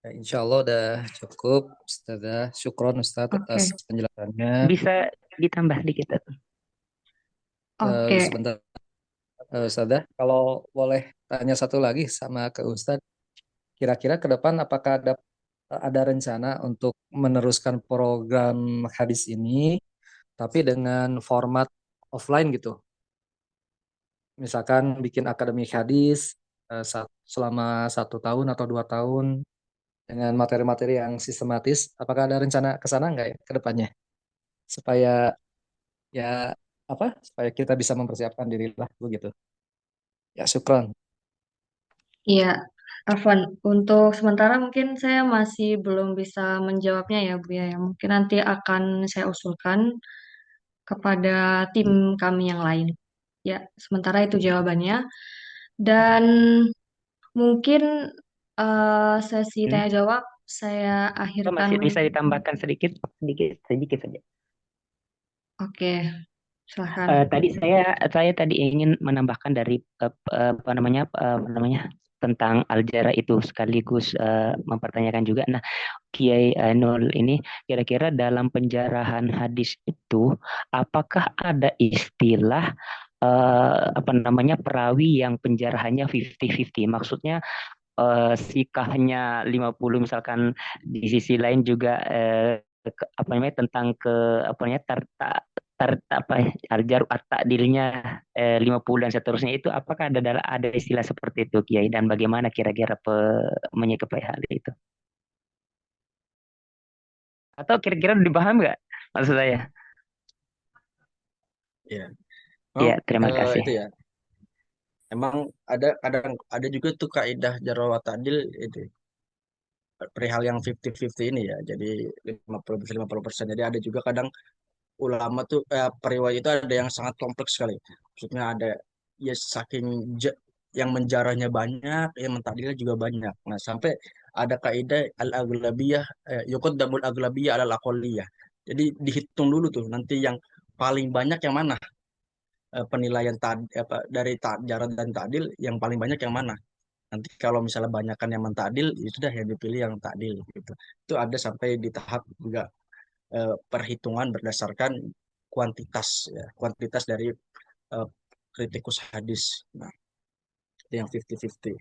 Ya, insya Allah udah cukup, Ustazah. Syukron Ustadz atas Oke, penjelasannya. Bisa ditambah dikit tuh. oke. Sebentar, Ustazah. Kalau boleh tanya satu lagi sama ke Ustadz, kira-kira ke depan apakah ada rencana untuk meneruskan program hadis ini, tapi dengan format offline gitu? Misalkan bikin akademi hadis selama 1 tahun atau 2 tahun dengan materi-materi yang sistematis. Apakah ada rencana ke sana nggak ya ke depannya? Supaya ya apa? Supaya kita bisa mempersiapkan diri lah begitu. Ya, syukron. Iya, Afwan. Untuk sementara mungkin saya masih belum bisa menjawabnya ya, Buya. Ya. Mungkin nanti akan saya usulkan kepada tim kami yang lain. Ya, sementara itu jawabannya. Dan mungkin sesi Hmm? tanya jawab saya Atau akhirkan. masih bisa ditambahkan sedikit, sedikit, sedikit saja. Oke, silahkan. Tadi saya tadi ingin menambahkan dari apa namanya tentang Aljara itu sekaligus mempertanyakan juga. Nah, Kiai Ainul ini kira-kira dalam penjarahan hadis itu apakah ada istilah apa namanya perawi yang penjarahannya 50-50? Maksudnya sikahnya 50 misalkan di sisi lain juga apa namanya tentang ke apa namanya apa ya, aljar at-ta'dilnya 50 dan seterusnya itu apakah ada istilah seperti itu Kiai dan bagaimana kira-kira menyikapi hal itu atau kira-kira udah dipaham nggak maksud saya. Ya, memang Ya, terima kasih. itu ya. Emang ada juga tuh kaidah jarh wa ta'dil itu perihal yang 50-50 ini ya. Jadi 50% 50%. Jadi ada juga kadang ulama tuh periwayat itu ada yang sangat kompleks sekali. Maksudnya ada ya saking yang menjarahnya banyak, yang mentadilnya juga banyak. Nah, sampai ada kaidah al-aghlabiyah yuqaddamul aghlabiyah alal aqalliyah. Jadi dihitung dulu tuh nanti yang paling banyak yang mana penilaian dari jarad dan ta'dil yang paling banyak yang mana. Nanti kalau misalnya banyakkan yang mentadil, ya sudah yang dipilih yang ta'dil gitu. Itu ada sampai di tahap juga perhitungan berdasarkan kuantitas ya, kuantitas dari eh, kritikus hadis. Nah, itu yang 50-50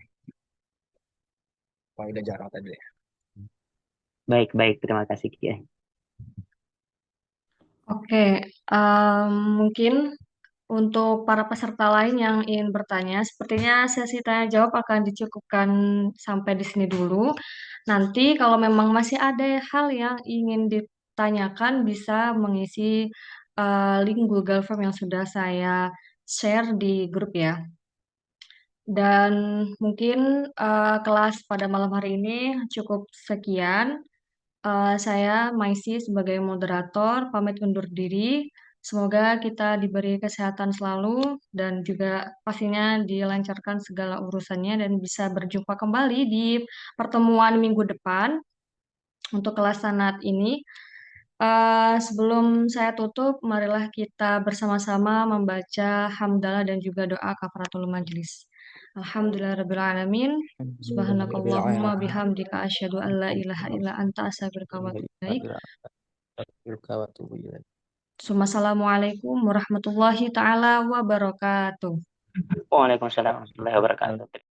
kaidah jarak tadi. Baik baik terima kasih Kiai. Oke, mungkin untuk para peserta lain yang ingin bertanya, sepertinya sesi tanya jawab akan dicukupkan sampai di sini dulu. Nanti kalau memang masih ada hal yang ingin ditanyakan, bisa mengisi link Google Form yang sudah saya share di grup ya. Dan mungkin kelas pada malam hari ini cukup sekian. Saya Maisi sebagai moderator pamit undur diri. Semoga kita diberi kesehatan selalu dan juga pastinya dilancarkan segala urusannya dan bisa berjumpa kembali di pertemuan minggu depan untuk kelas sanat ini. Sebelum saya tutup, marilah kita bersama-sama membaca hamdalah dan juga doa kafaratul majelis. Alhamdulillahirrabbilalamin. Rabbil Subhanakallahumma alamin. bihamdika asyhadu an la ilaha illa anta astaghfiruka wa atubu ilaik. Assalamualaikum warahmatullahi taala wabarakatuh. Waalaikumsalam warahmatullahi wabarakatuh.